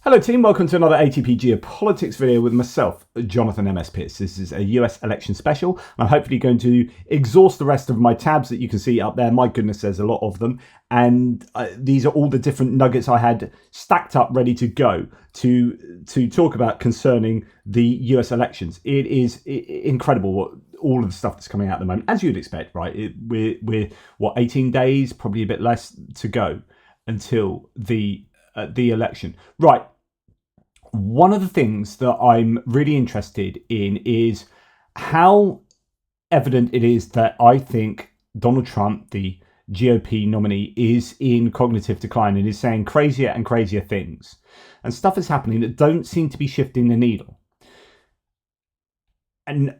Hello team, welcome to another ATP Geopolitics video with myself, Jonathan MS Pearce. This is a US election special. I'm hopefully going to exhaust the rest of my tabs that you can see up there. My goodness, there's a lot of them. And these are all the different nuggets I had stacked up ready to go to talk about concerning the US elections. It is incredible what all of the stuff that's coming out at the moment, as you'd expect, right? We're what, 18 days, probably a bit less to go until the election. Right. One of the things that I'm really interested in is how evident it is that I think Donald Trump, the GOP nominee, is in cognitive decline and is saying crazier and crazier things. And stuff is happening that don't seem to be shifting the needle. And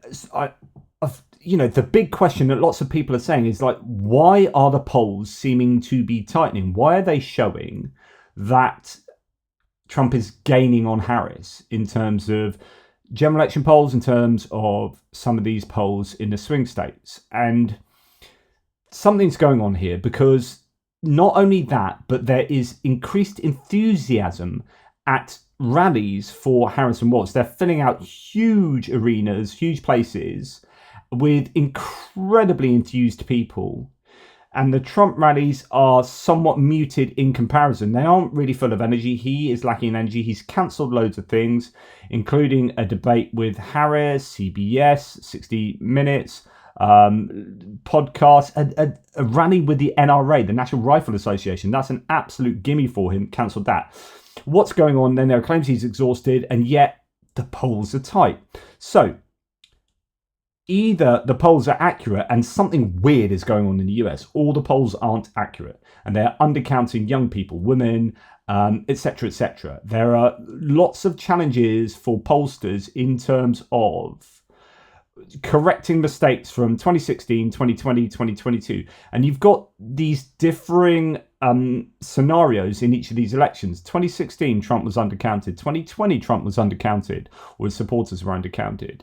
the big question that lots of people are saying is like, why are the polls seeming to be tightening? Why are they showing that Trump is gaining on Harris in terms of general election polls, in terms of some of these polls in the swing states? And something's going on here, because not only that, but there is increased enthusiasm at rallies for Harris and Watts. They're filling out huge arenas, huge places with incredibly enthused people. And the Trump rallies are somewhat muted in comparison. They aren't really full of energy. He is lacking in energy. He's cancelled loads of things, including a debate with Harris, CBS, 60 Minutes, podcast, a rally with the NRA, the National Rifle Association. That's an absolute gimme for him. Cancelled that. What's going on? Then there are claims he's exhausted, and yet the polls are tight. So either the polls are accurate and something weird is going on in the US, or the polls aren't accurate and they're undercounting young people, women, etc., etc. There are lots of challenges for pollsters in terms of correcting mistakes from 2016, 2020, 2022. And you've got these differing scenarios in each of these elections. 2016, Trump was undercounted. 2020, Trump was undercounted, or his supporters were undercounted.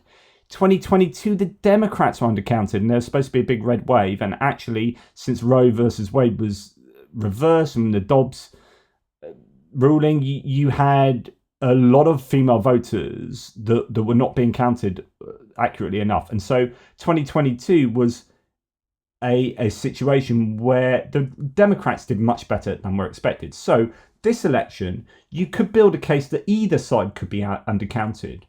2022, the Democrats were undercounted, and there's supposed to be a big red wave. And actually, since Roe versus Wade was reversed and the Dobbs ruling, you had a lot of female voters that were not being counted accurately enough. And so 2022 was a situation where the Democrats did much better than were expected. So this election, you could build a case that either side could be undercounted.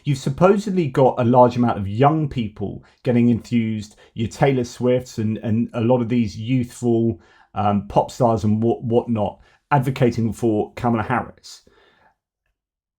You've supposedly got a large amount of young people getting enthused, your Taylor Swifts and a lot of these youthful pop stars and whatnot advocating for Kamala Harris.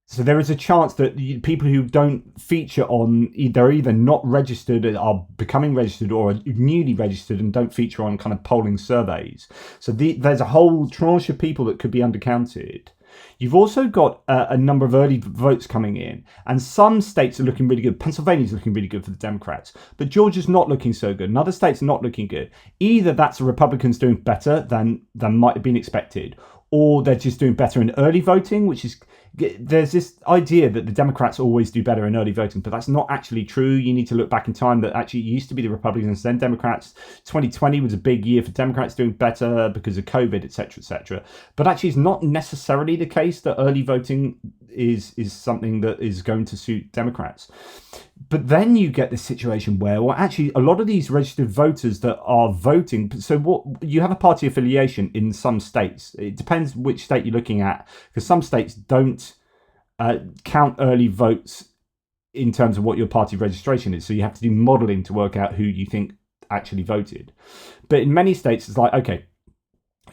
So there is a chance that people who don't feature on, they're either not registered, are becoming registered, or are newly registered and don't feature on kind of polling surveys. So there's a whole tranche of people that could be undercounted. You've also got a number of early votes coming in, and some states are looking really good. Pennsylvania's looking really good for the Democrats, but Georgia's not looking so good, and other states are not looking good. Either that's the Republicans doing better than might have been expected, or they're just doing better in early voting, which is, there's this idea that the Democrats always do better in early voting, but that's not actually true. You need to look back in time that actually it used to be the Republicans, then Democrats. 2020 was a big year for Democrats doing better because of COVID, etc., etc. But actually it's not necessarily the case that early voting is something that is going to suit Democrats. But then you get this situation where, well, actually a lot of these registered voters that are voting, so what, you have a party affiliation in some states. It depends which state you're looking at, because some states don't count early votes in terms of what your party registration is. So you have to do modeling to work out who you think actually voted. But in many states, it's like, okay,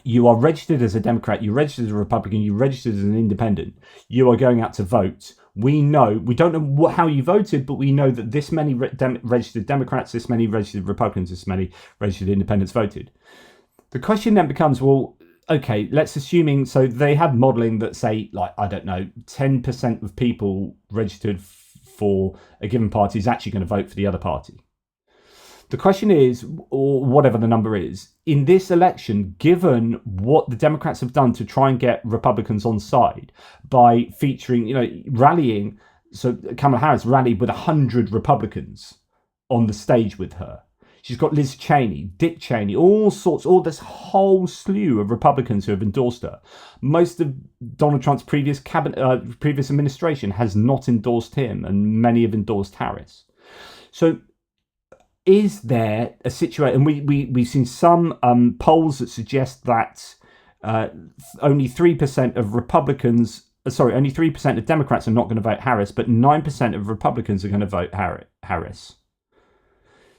you are registered as a Democrat, you're registered as a Republican, you're registered as an independent, you are going out to vote. We don't know how you voted, but we know that this many registered Democrats, this many registered Republicans, this many registered independents voted. The question then becomes, well, okay, let's assuming, so they have modeling that say, like, I don't know, 10% of people registered for a given party is actually going to vote for the other party. The question is, or whatever the number is, in this election, given what the Democrats have done to try and get Republicans on side by featuring, rallying, so Kamala Harris rallied with 100 Republicans on the stage with her. She's got Liz Cheney, Dick Cheney, all this whole slew of Republicans who have endorsed her. Most of Donald Trump's previous previous administration has not endorsed him, and many have endorsed Harris. So is there a situation, and we've seen some polls that suggest that only 3% of only 3% of Democrats are not going to vote Harris, but 9% of Republicans are going to vote Harris.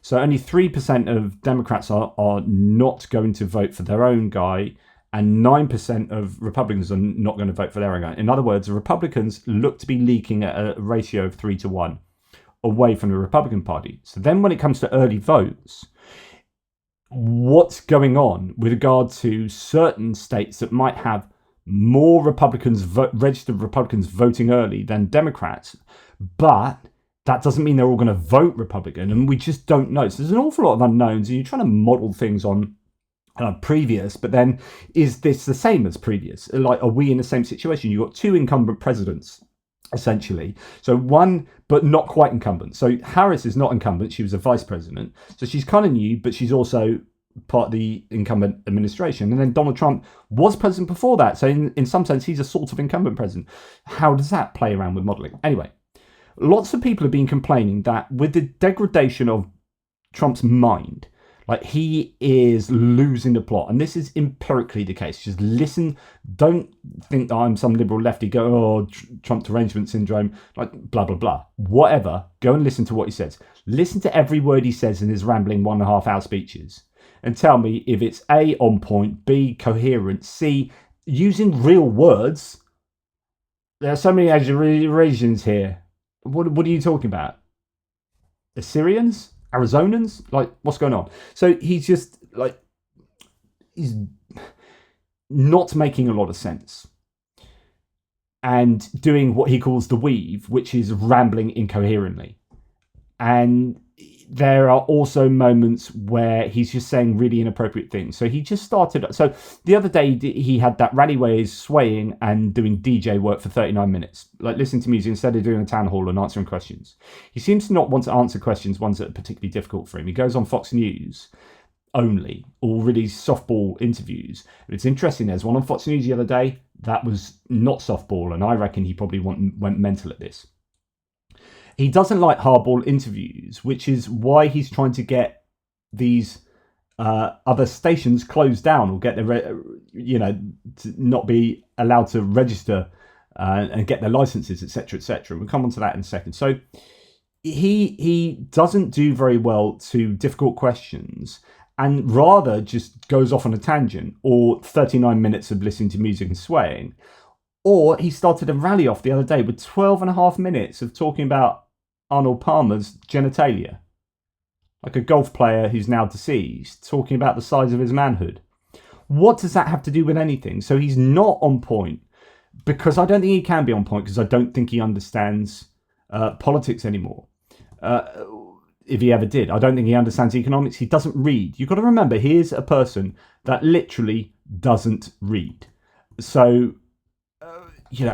So only 3% of Democrats are not going to vote for their own guy, and 9% of Republicans are not going to vote for their own guy. In other words, the Republicans look to be leaking at a ratio of 3-1 away from the Republican Party. So then when it comes to early votes, what's going on with regard to certain states that might have more registered Republicans voting early than Democrats, but that doesn't mean they're all going to vote Republican, and we just don't know. So there's an awful lot of unknowns, and you're trying to model things on previous, but then is this the same as previous? Like, are we in the same situation? You've got two incumbent presidents, essentially. So one, but not quite incumbent. So Harris is not incumbent. She was a vice president. So she's kind of new, but she's also part of the incumbent administration. And then Donald Trump was president before that. So in some sense, he's a sort of incumbent president. How does that play around with modeling? Anyway, lots of people have been complaining that with the degradation of Trump's mind, like, he is losing the plot. And this is empirically the case. Just listen. Don't think that I'm some liberal lefty go, Trump derangement syndrome, like blah, blah, blah. Whatever. Go and listen to what he says. Listen to every word he says in his rambling 1.5-hour speeches. And tell me if it's A, on point, B, coherent, C, using real words. There are so many Asians here. What are you talking about? Assyrians? Arizonans? Like, what's going on? So he's just, like, he's not making a lot of sense. And doing what he calls the weave, which is rambling incoherently. And there are also moments where he's just saying really inappropriate things. So he just started. So the other day he had that rally where he's swaying and doing DJ work for 39 minutes, like listening to music instead of doing a town hall and answering questions. He seems to not want to answer questions, ones that are particularly difficult for him. He goes on Fox News only, all really softball interviews. And it's interesting. There's one on Fox News the other day that was not softball, and I reckon he probably went mental at this. He doesn't like hardball interviews, which is why he's trying to get these other stations closed down or get their, to not be allowed to register and get their licenses, etc., etc. We'll come on to that in a second. So he doesn't do very well to difficult questions, and rather just goes off on a tangent, or 39 minutes of listening to music and swaying. Or he started a rally off the other day with 12.5 minutes of talking about Arnold Palmer's genitalia, like a golf player who's now deceased, talking about the size of his manhood. What does that have to do with anything? So he's not on point, because I don't think he can be on point, because I don't think he understands politics anymore. If he ever did, I don't think he understands economics. He doesn't read. You've got to remember, he is a person that literally doesn't read. So,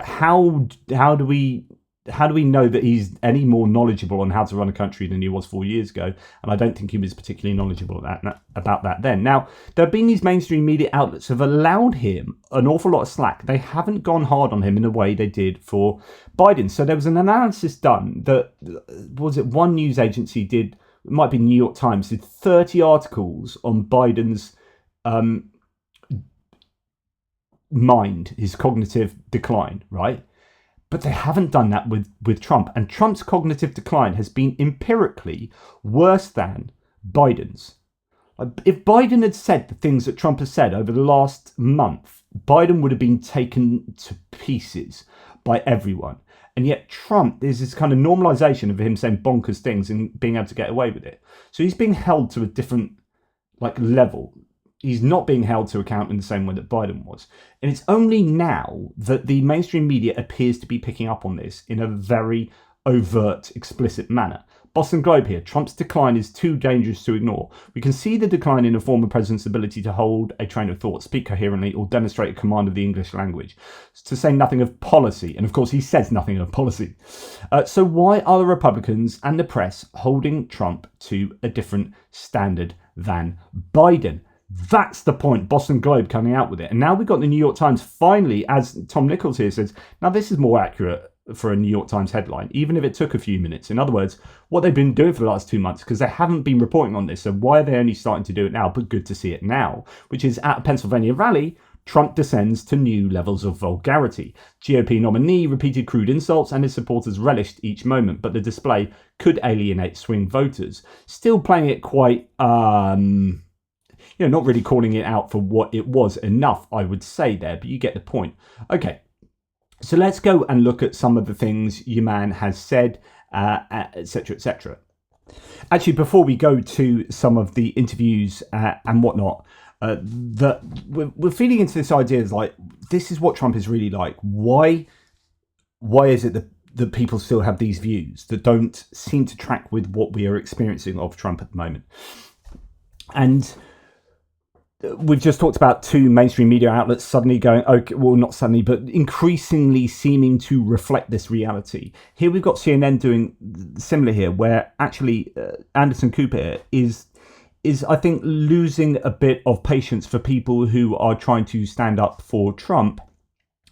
how do we know that he's any more knowledgeable on how to run a country than he was 4 years ago? And I don't think he was particularly knowledgeable about that then. Now, there have been these mainstream media outlets that have allowed him an awful lot of slack. They haven't gone hard on him in the way they did for Biden. So there was an analysis done that, one news agency did, it might be New York Times, did 30 articles on Biden's mind, his cognitive decline, right? But they haven't done that with Trump. And Trump's cognitive decline has been empirically worse than Biden's. If Biden had said the things that Trump has said over the last month, Biden would have been taken to pieces by everyone. And yet Trump, there's this kind of normalization of him saying bonkers things and being able to get away with it. So he's being held to a different level. He's not being held to account in the same way that Biden was. And it's only now that the mainstream media appears to be picking up on this in a very overt, explicit manner. Boston Globe here. Trump's decline is too dangerous to ignore. We can see the decline in a former president's ability to hold a train of thought, speak coherently, or demonstrate a command of the English language, to say nothing of policy. And of course, he says nothing of policy. So why are the Republicans and the press holding Trump to a different standard than Biden? That's the point. Boston Globe coming out with it. And now we've got the New York Times finally, as Tom Nichols here says, now this is more accurate for a New York Times headline, even if it took a few minutes. In other words, what they've been doing for the last 2 months, because they haven't been reporting on this. So why are they only starting to do it now? But good to see it now, which is at a Pennsylvania rally, Trump descends to new levels of vulgarity. GOP nominee repeated crude insults and his supporters relished each moment, but the display could alienate swing voters. Still playing it quite, not really calling it out for what it was enough, I would say there, but you get the point. Okay. So let's go and look at some of the things your man has said, etc., etc. Actually, before we go to some of the interviews and whatnot, that we're feeding into this idea is like, this is what Trump is really like. Why is it that people still have these views that don't seem to track with what we are experiencing of Trump at the moment? And we've just talked about two mainstream media outlets suddenly going, okay, well, not suddenly, but increasingly seeming to reflect this reality. Here we've got CNN doing similar here, where actually Anderson Cooper is, I think, losing a bit of patience for people who are trying to stand up for Trump,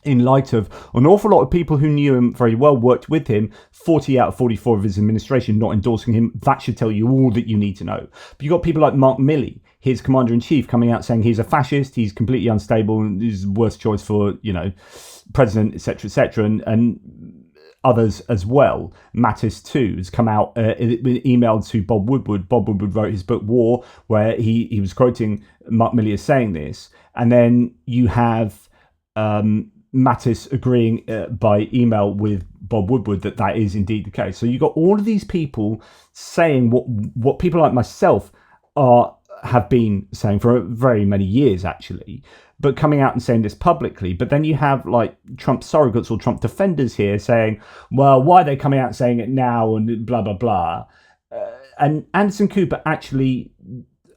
in light of an awful lot of people who knew him very well, worked with him, 40 out of 44 of his administration not endorsing him. That should tell you all that you need to know. But you've got people like Mark Milley, his commander-in-chief, coming out saying he's a fascist, he's completely unstable, and is the worst choice for, president, etc., and others as well. Mattis, too, has come out, emailed to Bob Woodward. Bob Woodward wrote his book, War, where he was quoting Mark Milley as saying this. And then you have Mattis agreeing by email with Bob Woodward that is indeed the case. So you've got all of these people saying what people like myself have been saying for very many years, actually, but coming out and saying this publicly. But then you have like Trump surrogates or Trump defenders here saying, well, why are they coming out and saying it now and blah, blah, blah. And Anderson Cooper actually,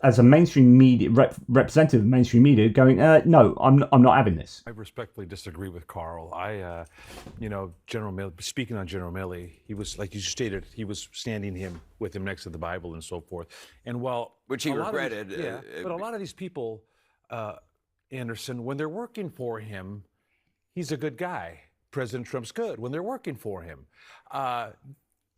as a mainstream media representative of mainstream media, going, no, I'm not having this. I respectfully disagree with Carl. General Milley, speaking on General Milley, he was, like you stated, he was standing with him next to the Bible and so forth. And which he regretted. But a lot of these people, Anderson, when they're working for him, he's a good guy. President Trump's good when they're working for him.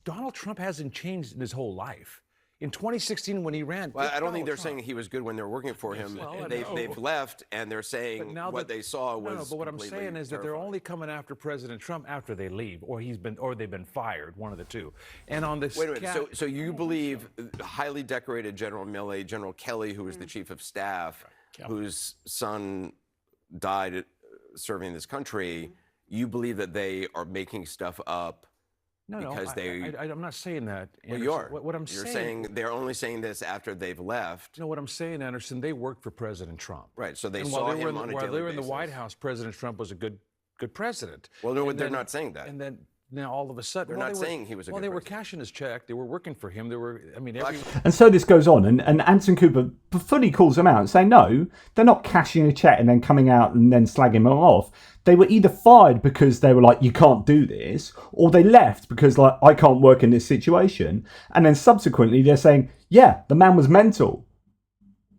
Donald Trump hasn't changed in his whole life. In 2016, when he ran... Well, I don't think they're saying he was good when they're working for him. Well, they've left, and they're saying what they saw was No, but what I'm saying is that they're only coming after President Trump after they leave, or they've been fired, one of the two. And on this... Wait a minute, so you believe highly decorated General Milley, General Kelly, who was the chief of staff, whose son died serving this country, you believe that they are making stuff up? I'm not saying that, Anderson. Well, you are. You're saying they're only saying this after they've left. What I'm saying, Anderson, they worked for President Trump. Right, so they saw him on a daily basis. While they were in the White House, President Trump was a good president. Well, no, they're not saying that. And then now all of a sudden... They're not saying he was a good president. Well, they were cashing his check. They were working for him. And so this goes on, and Anderson Cooper fully calls them out and saying, no, they're not cashing a check and then coming out and then slagging them off. They were either fired because they were like, you can't do this, or they left because, like, I can't work in this situation. And then subsequently they're saying, yeah, the man was mental.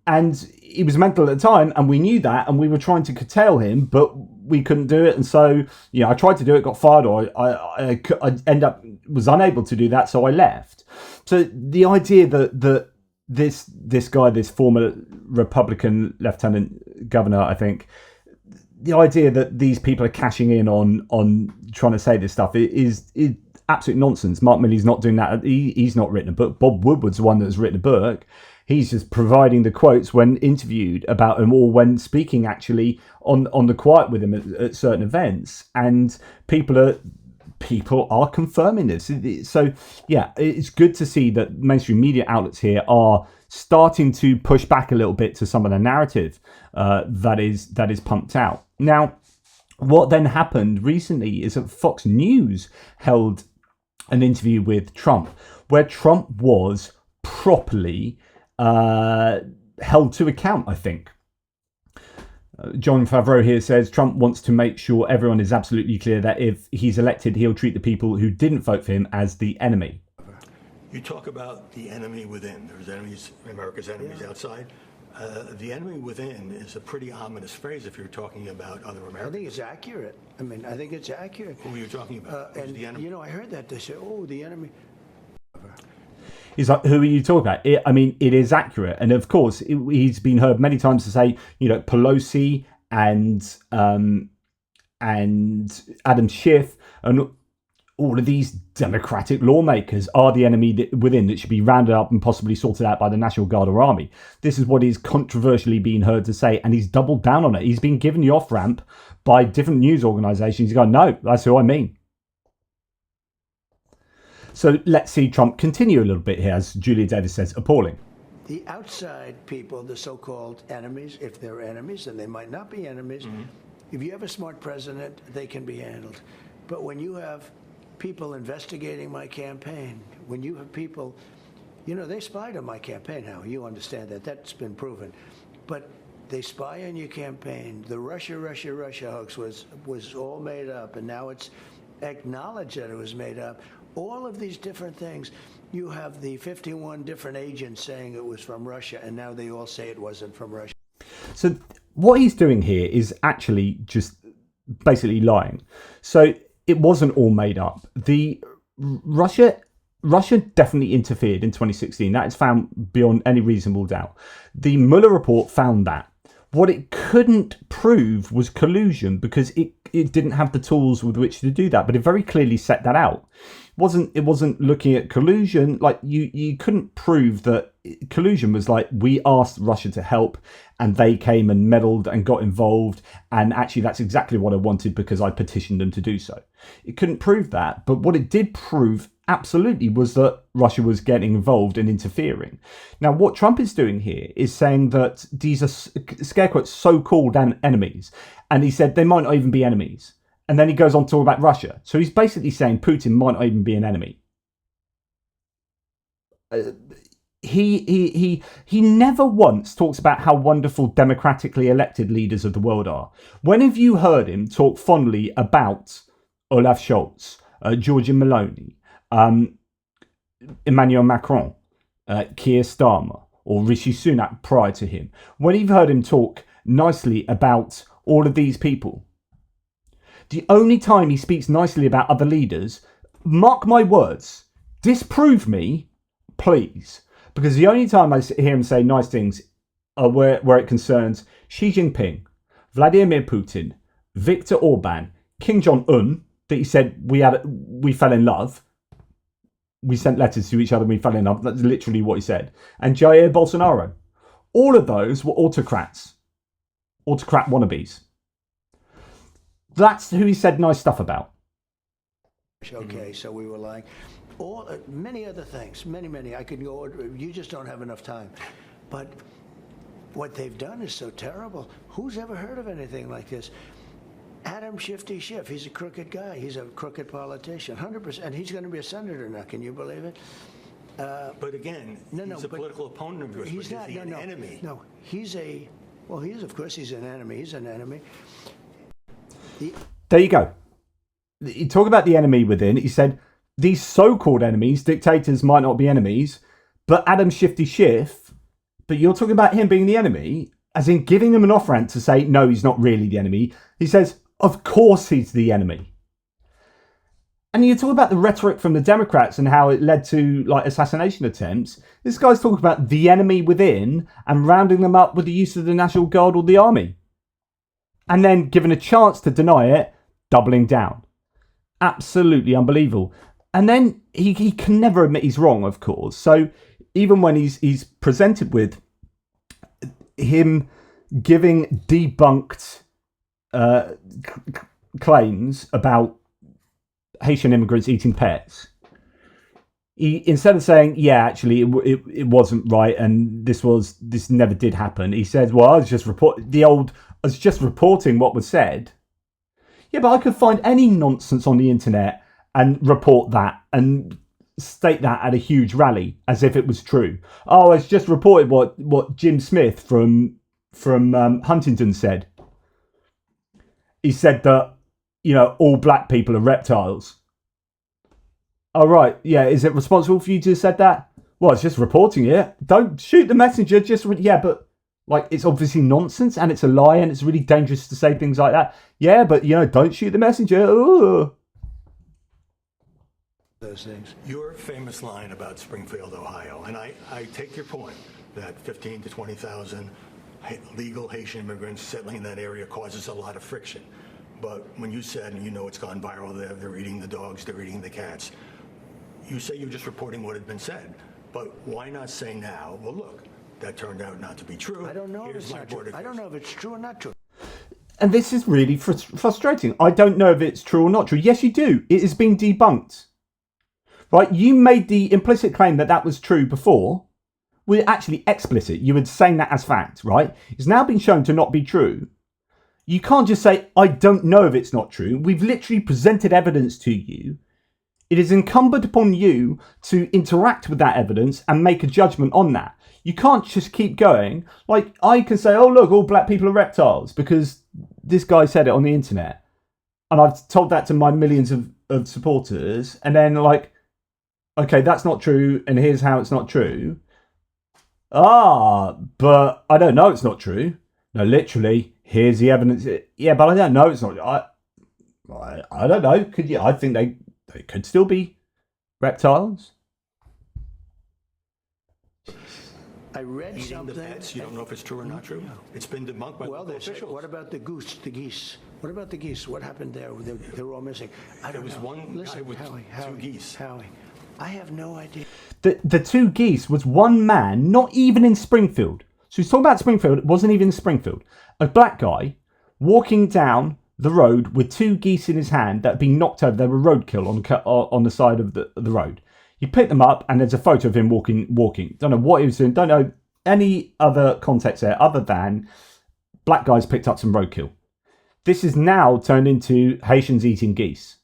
And he was mental at the time, and we knew that, and we were trying to curtail him, but we couldn't do it. And so, I tried to do it, got fired, or I was unable to do that, so I left. So the idea that this guy, this former Republican lieutenant governor, I think, the idea that these people are cashing in on trying to say this stuff is absolute nonsense. Mark Milley's not doing that. He's not written a book. Bob Woodward's the one that's written a book. He's just providing the quotes when interviewed about him, or when speaking actually on the quiet with him at certain events. And people are confirming this. So yeah, it's good to see that mainstream media outlets here are starting to push back a little bit to some of the narrative that is pumped out. Now, what then happened recently is that Fox News held an interview with Trump where Trump was properly held to account, I think. John Favreau here says Trump wants to make sure everyone is absolutely clear that if he's elected, he'll treat the people who didn't vote for him as the enemy. You talk about the enemy within. There's enemies, America's enemies outside. The enemy within is a pretty ominous phrase if you're talking about other Americans. I think it's accurate. I think it's accurate. Who are you talking about? Who's And, the enemy? I heard that. They say, oh, the enemy. He's like, who are you talking about? It is accurate. And of course, he's been heard many times to say, Pelosi and Adam Schiff and all of these Democratic lawmakers are the enemy within that should be rounded up and possibly sorted out by the National Guard or Army. This is what he's controversially been heard to say, and he's doubled down on it. He's been given the off-ramp by different news organisations. He's gone, no, that's who I mean. So let's see Trump continue a little bit here, as Julia Davis says, appalling. The outside people, the so-called enemies, if they're enemies, and they might not be enemies, if you have a smart president, they can be handled. But when you have people investigating my campaign, when you have people, they spied on my campaign now. You understand that. That's been proven. But they spy on your campaign. The Russia hoax was all made up, and now it's acknowledged that it was made up. All of these different things. You have the 51 different agents saying it was from Russia, and now they all say it wasn't from Russia. So what he's doing here is actually just basically lying. So it wasn't all made up. Russia definitely interfered in 2016. That is found beyond any reasonable doubt. The Mueller report found that. What it couldn't prove was collusion because it didn't have the tools with which to do that, but it very clearly set that out. It wasn't looking at collusion. Like you couldn't prove that collusion was like, we asked Russia to help and they came and meddled and got involved. And actually that's exactly what I wanted because I petitioned them to do so. It couldn't prove that. But what it did prove absolutely was that Russia was getting involved and interfering. Now, what Trump is doing here is saying that these are scare quotes so-called enemies. And he said they might not even be enemies. And then he goes on to talk about Russia. So he's basically saying Putin might not even be an enemy. He never once talks about how wonderful democratically elected leaders of the world are. When have you heard him talk fondly about Olaf Scholz, Giorgia Meloni, Emmanuel Macron, Keir Starmer, or Rishi Sunak prior to him? When have you heard him talk nicely about all of these people? The only time he speaks nicely about other leaders, mark my words, disprove me, please. Because the only time I hear him say nice things are where it concerns Xi Jinping, Vladimir Putin, Viktor Orban, Kim Jong-un, that he said we fell in love. We sent letters to each other and we fell in love. That's literally what he said. And Jair Bolsonaro. All of those were autocrats. Autocrat wannabes. That's who he said nice stuff about. Okay, so we were lying. Many other things, many. I could go. You just don't have enough time. But what they've done is so terrible. Who's ever heard of anything like this? Adam Shifty Schiff, he's a crooked guy. He's a crooked politician, 100%. And he's going to be a senator now. Can you believe it? But again, he's a political opponent of yours, he's but is he an enemy? No, of course he's an enemy. He's an enemy. There you go. You talk about the enemy within. He said these so-called enemies, dictators might not be enemies, but Adam Shifty Schiff, but you're talking about him being the enemy, as in giving him an off-ramp to say, no, he's not really the enemy. He says, of course he's the enemy. And you talk about the rhetoric from the Democrats and how it led to like assassination attempts. This guy's talking about the enemy within and rounding them up with the use of the National Guard or the army. And then given a chance to deny it, doubling down. Absolutely unbelievable. And then he can never admit he's wrong, of course. So even when he's presented with him giving debunked claims about Haitian immigrants eating pets, he, instead of saying, yeah, actually it wasn't right and this never did happen, he said, well, I was just reporting what was said. Yeah, but I could find any nonsense on the internet and report that and state that at a huge rally as if it was true. Oh, it's just reported what Jim Smith from Huntington said. He said that, all black people are reptiles. Oh, right. Yeah. Is it responsible for you to have said that? Well, it's just reporting it. Don't shoot the messenger. But it's obviously nonsense and it's a lie and it's really dangerous to say things like that. Yeah, but, don't shoot the messenger. Ooh. Those things. Your famous line about Springfield, Ohio, and I take your point that 15 to 20,000 legal Haitian immigrants settling in that area causes a lot of friction. But when you said, and it's gone viral, they're eating the dogs, they're eating the cats, you say you're just reporting what had been said. But why not say now, well, look, that turned out not to be true. I don't know if it's not true. I don't know if it's true or not true. And this is really frustrating. I don't know if it's true or not true. Yes, you do. It has been debunked. Right? You made the implicit claim that was true before. We're actually explicit. You were saying that as fact, right? It's now been shown to not be true. You can't just say, I don't know if it's not true. We've literally presented evidence to you. It is incumbent upon you to interact with that evidence and make a judgment on that. You can't just keep going. I can say, oh, look, all black people are reptiles because this guy said it on the internet. And I've told that to my millions of supporters. And then okay, that's not true. And here's how it's not true. But I don't know it's not true. No, literally, here's the evidence. Yeah, but I don't know it's not. I don't know. Could you? I think they could still be reptiles. I read Eating something. the pets, you don't know if it's true or not true? It's been debunked by local They say, officials. what about the geese? What about the geese? What happened there? They're all missing. I don't was know. one guy with two geese. Howie, I have no idea. The two geese was one man, not even in Springfield. So he's talking about Springfield. It wasn't even in Springfield. A black guy walking down the road with two geese in his hand that had been knocked over. They were roadkill on the side of the road. He picked them up and there's a photo of him walking. Don't know what he was doing. Don't know any other context there other than black guys picked up some roadkill. This is now turned into Haitians eating geese.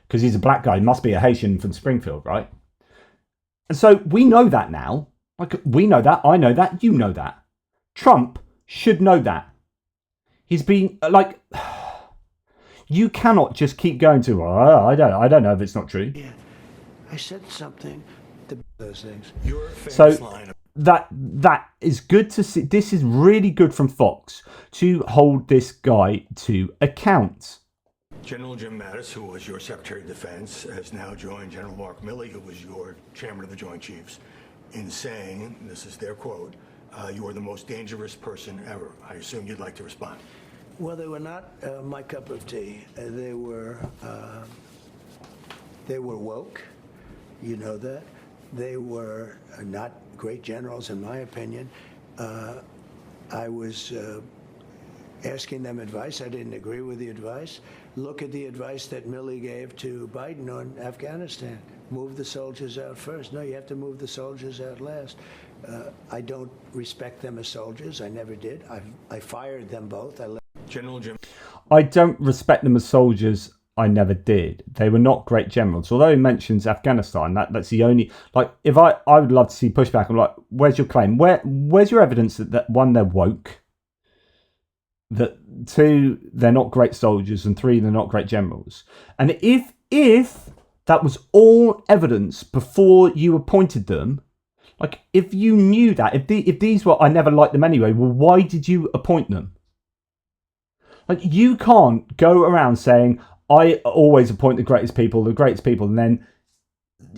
Because he's a black guy. He must be a Haitian from Springfield, right? And so we know that now. We know that. I know that. You know that. Trump should know that. He's been you cannot just keep going to, I don't know if it's not true. Yeah, I said something. Those things. Your famous line. That is good to see. This is really good from Fox to hold this guy to account. General Jim Mattis, who was your Secretary of Defense, has now joined General Mark Milley, who was your Chairman of the Joint Chiefs, in saying, this is their quote, you are the most dangerous person ever. I assume you'd like to respond. Well, they were not my cup of tea. They were woke. You know that. They were not great generals, in my opinion. I was asking them advice. I didn't agree with the advice. Look at the advice that Milley gave to Biden on Afghanistan. Move the soldiers out first. No, you have to move the soldiers out last. I don't respect them as soldiers. I never did. I fired them both. General Jim. I don't respect them as soldiers. I never did. They were not great generals. Although he mentions Afghanistan, that's the only. If I would love to see pushback. I'm like, where's your claim? Where's your evidence that one, they're woke, that two, they're not great soldiers, and three, they're not great generals. And if that was all evidence before you appointed them, if you knew that, if these were, I never liked them anyway, well, why did you appoint them? You can't go around saying, I always appoint the greatest people, and then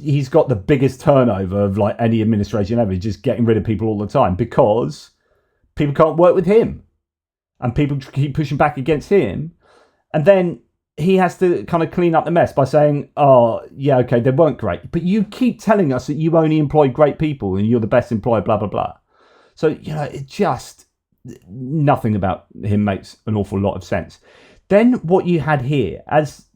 he's got the biggest turnover of any administration ever, just getting rid of people all the time because people can't work with him and people keep pushing back against him. And then he has to kind of clean up the mess by saying, oh, yeah, okay, they weren't great. But you keep telling us that you only employ great people and you're the best employer, blah, blah, blah. So, it just, nothing about him makes an awful lot of sense. Then what you had here, as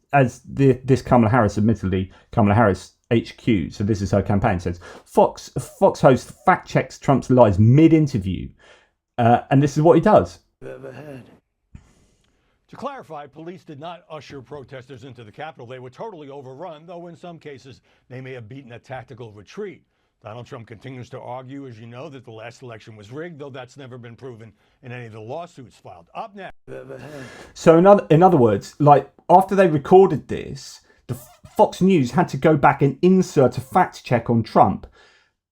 this Kamala Harris, admittedly, Kamala Harris HQ, so this is her campaign, says, Fox host fact-checks Trump's lies mid-interview. And this is what he does. Ever had. To clarify, police did not usher protesters into the Capitol. They were totally overrun, though in some cases they may have beaten a tactical retreat. Donald Trump continues to argue, as you know, that the last election was rigged, though that's never been proven in any of the lawsuits filed. Up next. So in other words, like after they recorded this, the Fox News had to go back and insert a fact check on Trump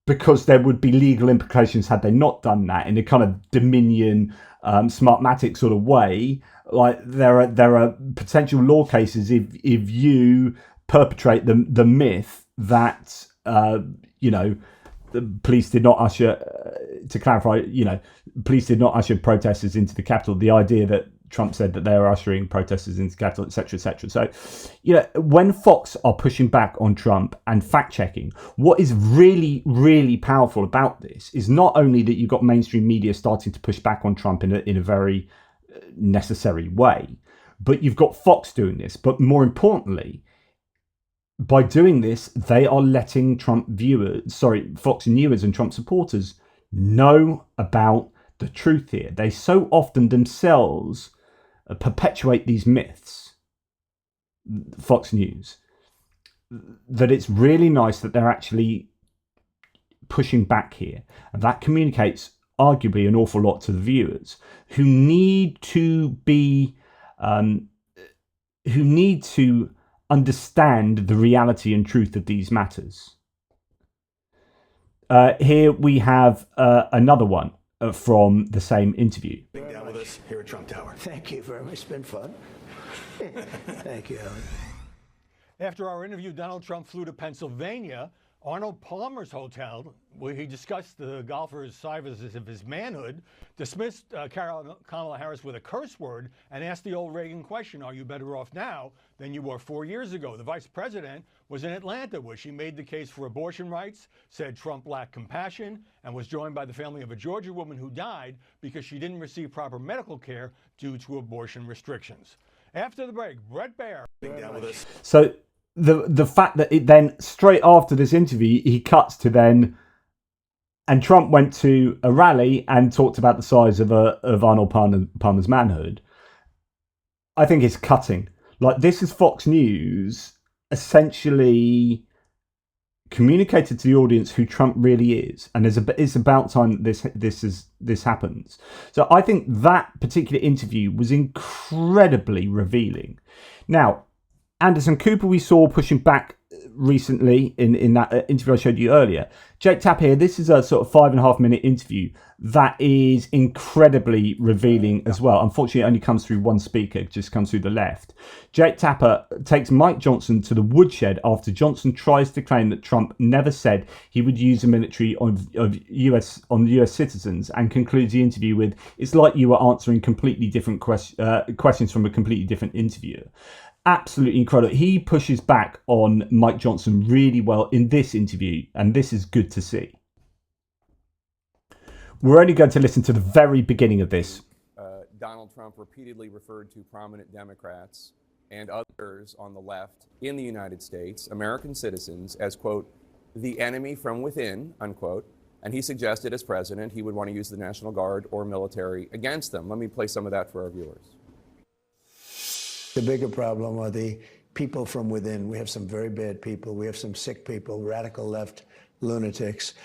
because there would be legal implications had they not done that in a kind of Dominion, Smartmatic sort of way. Like there are potential law cases if you perpetrate the myth that the police did not usher. To clarify, police did not usher protesters into the Capitol. The idea that Trump said that they were ushering protesters into the Capitol, etc., etc. So, when Fox are pushing back on Trump and fact checking, what is really, really powerful about this is not only that you've got mainstream media starting to push back on Trump in a very necessary way, but you've got Fox doing this. But more importantly, by doing this, they are letting Fox viewers and Trump supporters know about the truth here. They so often themselves perpetuate these myths, Fox News, that it's really nice that they're actually pushing back here. And that communicates arguably an awful lot to the viewers who need to understand the reality and truth of these matters. Here we have another one from the same interview. Being down with us here at Trump Tower. Thank you very much. It's been fun. Thank you, Alan. After our interview, Donald Trump flew to Pennsylvania, Arnold Palmer's hotel, where he discussed the golfer's signs of his manhood, dismissed Kamala Harris with a curse word, and asked the old Reagan question, are you better off now than you were 4 years ago? The vice president was in Atlanta, where she made the case for abortion rights, said Trump lacked compassion, and was joined by the family of a Georgia woman who died because she didn't receive proper medical care due to abortion restrictions. After the break, Brett Baer. Being down with us. So the fact that it then, straight after this interview, he cuts to then, and Trump went to a rally and talked about the size of Arnold Palmer's manhood. I think it's cutting. Like, this is Fox News essentially communicated to the audience who Trump really is, and it's about time that this happens. So I think that particular interview was incredibly revealing. Now, Anderson Cooper we saw pushing back recently in that interview I showed you earlier. Jake Tapper here, this is a sort of 5.5 minute interview that is incredibly revealing as well. Unfortunately, it only comes through one speaker, it just comes through the left. Jake Tapper takes Mike Johnson to the woodshed after Johnson tries to claim that Trump never said he would use the military on US citizens, and concludes the interview with, it's like you were answering completely different questions from a completely different interviewer. Absolutely incredible. He pushes back on Mike Johnson really well in this interview, and this is good to see. We're only going to listen to the very beginning of this. Donald Trump repeatedly referred to prominent Democrats and others on the left in the United States, American citizens, as, quote, the enemy from within, unquote. And he suggested as president he would want to use the National Guard or military against them. Let me play some of that for our viewers. The bigger problem are the people from within. We have some very bad people. We have some sick people, radical left lunatics.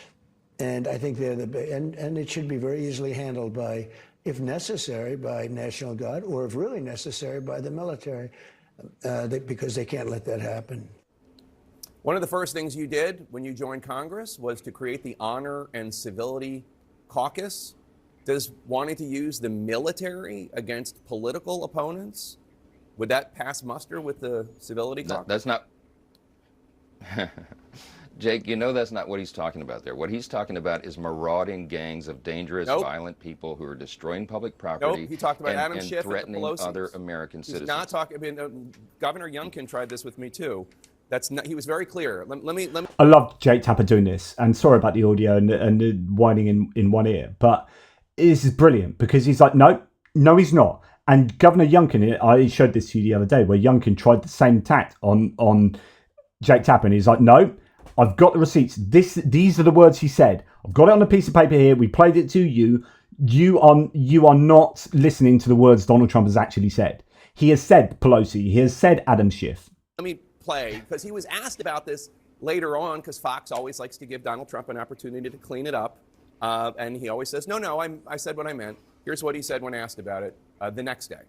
And I think they're and it should be very easily handled by, if necessary, by National Guard, or if really necessary, by the military, because they can't let that happen. One of the first things you did when you joined Congress was to create the Honor and Civility Caucus. Does wanting to use the military against political opponents, would that pass muster with the Civility Caucus? That's not... Jake, you know that's not what he's talking about there. What he's talking about is marauding gangs of dangerous, violent people who are destroying public property He talked about Adam and Schiff threatening and the Pelosi's. other American citizens. He's not talking... I mean, Governor Youngkin tried this with me, too. That's not, he was very clear. Let me. I love Jake Tapper doing this, and sorry about the audio and the whining in one ear, but this is brilliant because he's like, no, he's not. And Governor Youngkin, I showed this to you the other day, where Youngkin tried the same tact on Jake Tapper, and he's like, no, I've got the receipts. These are the words he said. I've got it on a piece of paper here. We played it to you. You are not listening to the words Donald Trump has actually said. He has said Pelosi. He has said Adam Schiff. Let me play, because he was asked about this later on, because Fox always likes to give Donald Trump an opportunity to clean it up. And he always says, no, I said what I meant. Here's what he said when asked about it the next day.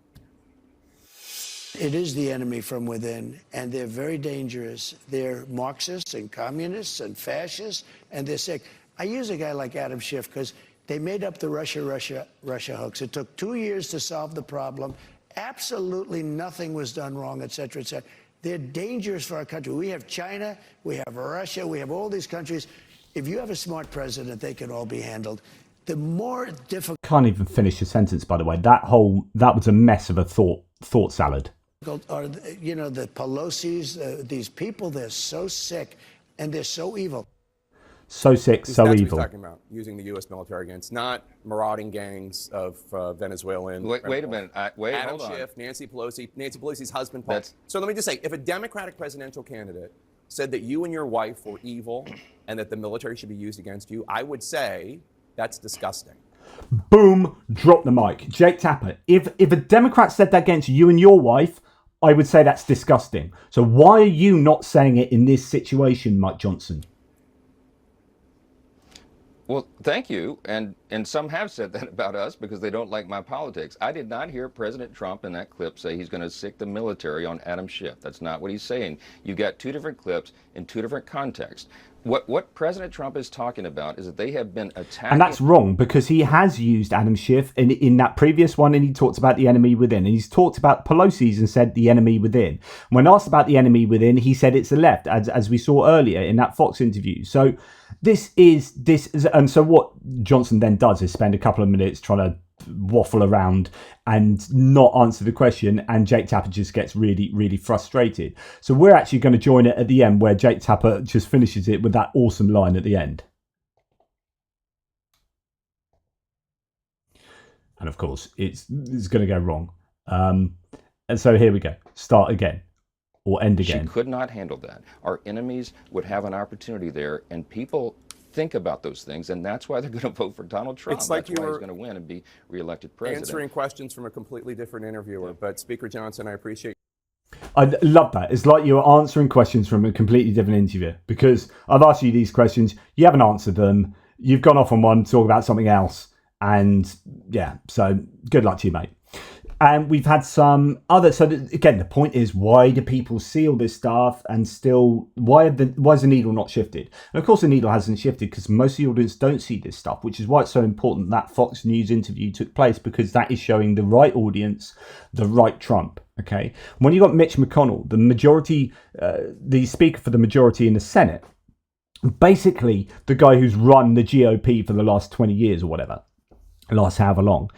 It is the enemy from within, and they're very dangerous. They're Marxists and communists and fascists, and they're sick. I use a guy like Adam Schiff because they made up the Russia hoax. It took 2 years to solve the problem. Absolutely nothing was done wrong, et cetera, et cetera. They're dangerous for our country. We have China, we have Russia, we have all these countries. If you have a smart president, they can all be handled. The more difficult... Can't even finish a sentence, by the way. That was a mess of a thought salad. Are, you know, the Pelosi's, these people, they're so sick and they're so evil. So sick, so That's evil. What he's talking about, using the U.S. military against, not marauding gangs of Venezuelan. Wait a minute. Adam Schiff, Nancy Pelosi's husband, Paul. So let me just say, if a Democratic presidential candidate said that you and your wife were evil and that the military should be used against you, I would say that's disgusting. Boom, drop the mic. Jake Tapper, if a Democrat said that against you and your wife, I would say that's disgusting. So why are you not saying it in this situation, Mike Johnson? Well, thank you. And some have said that about us because they don't like my politics. I did not hear President Trump in that clip say he's going to sic the military on Adam Schiff. That's not what he's saying. You got two different clips in two different contexts. What President Trump is talking about is that they have been attacking... And that's wrong, because he has used Adam Schiff in that previous one, and he talked about the enemy within. And he's talked about Pelosi's and said the enemy within. When asked about the enemy within, he said it's the left, as we saw earlier in that Fox interview. So and so what Johnson then does is spend a couple of minutes trying to waffle around and not answer the question, and Jake Tapper just gets really, really frustrated. So we're actually going to join it at the end, where Jake Tapper just finishes it with that awesome line at the end. And of course, it's going to go wrong. And so here we go. Start again. Or end again. She could not handle that. Our enemies would have an opportunity there, and people think about those things, and that's why they're going to vote for Donald Trump. It's like that's why he's going to win and be reelected president. Answering questions from a completely different interviewer, but Speaker Johnson, I appreciate. I love that. It's like you're answering questions from a completely different interviewer, because I've asked you these questions, you haven't answered them, you've gone off on one to talk about something else, and yeah, so good luck to you, mate. And we've had some other. So again, the point is, why do people see all this stuff and still? Why is the needle not shifted? And of course, the needle hasn't shifted because most of the audience don't see this stuff, which is why it's so important that Fox News interview took place, because that is showing the right audience the right Trump. Okay, when you got Mitch McConnell, the majority, the speaker for the majority in the Senate, basically the guy who's run the GOP for the last 20 years or whatever, last however long,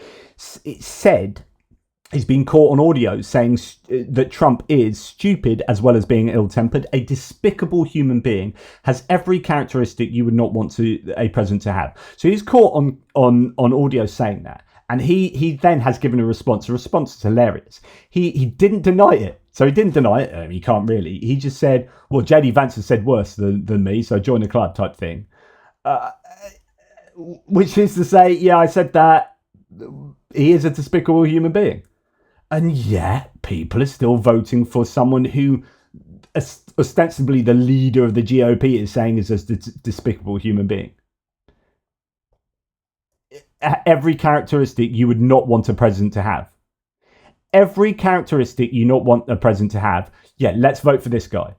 it said. He's been caught on audio saying that Trump is stupid as well as being ill-tempered, a despicable human being, has every characteristic you would not want a president to have. So he's caught on audio saying that. And he then has given a response. The response is hilarious. He didn't deny it. So he didn't deny it. He can't really. He just said, well, J.D. Vance has said worse than me, so join the club type thing. Which is to say, yeah, I said that. He is a despicable human being. And yet, people are still voting for someone who ostensibly the leader of the GOP is saying is a despicable human being. Every characteristic you would not want a president to have. Every characteristic you not want a president to have. Yeah, let's vote for this guy.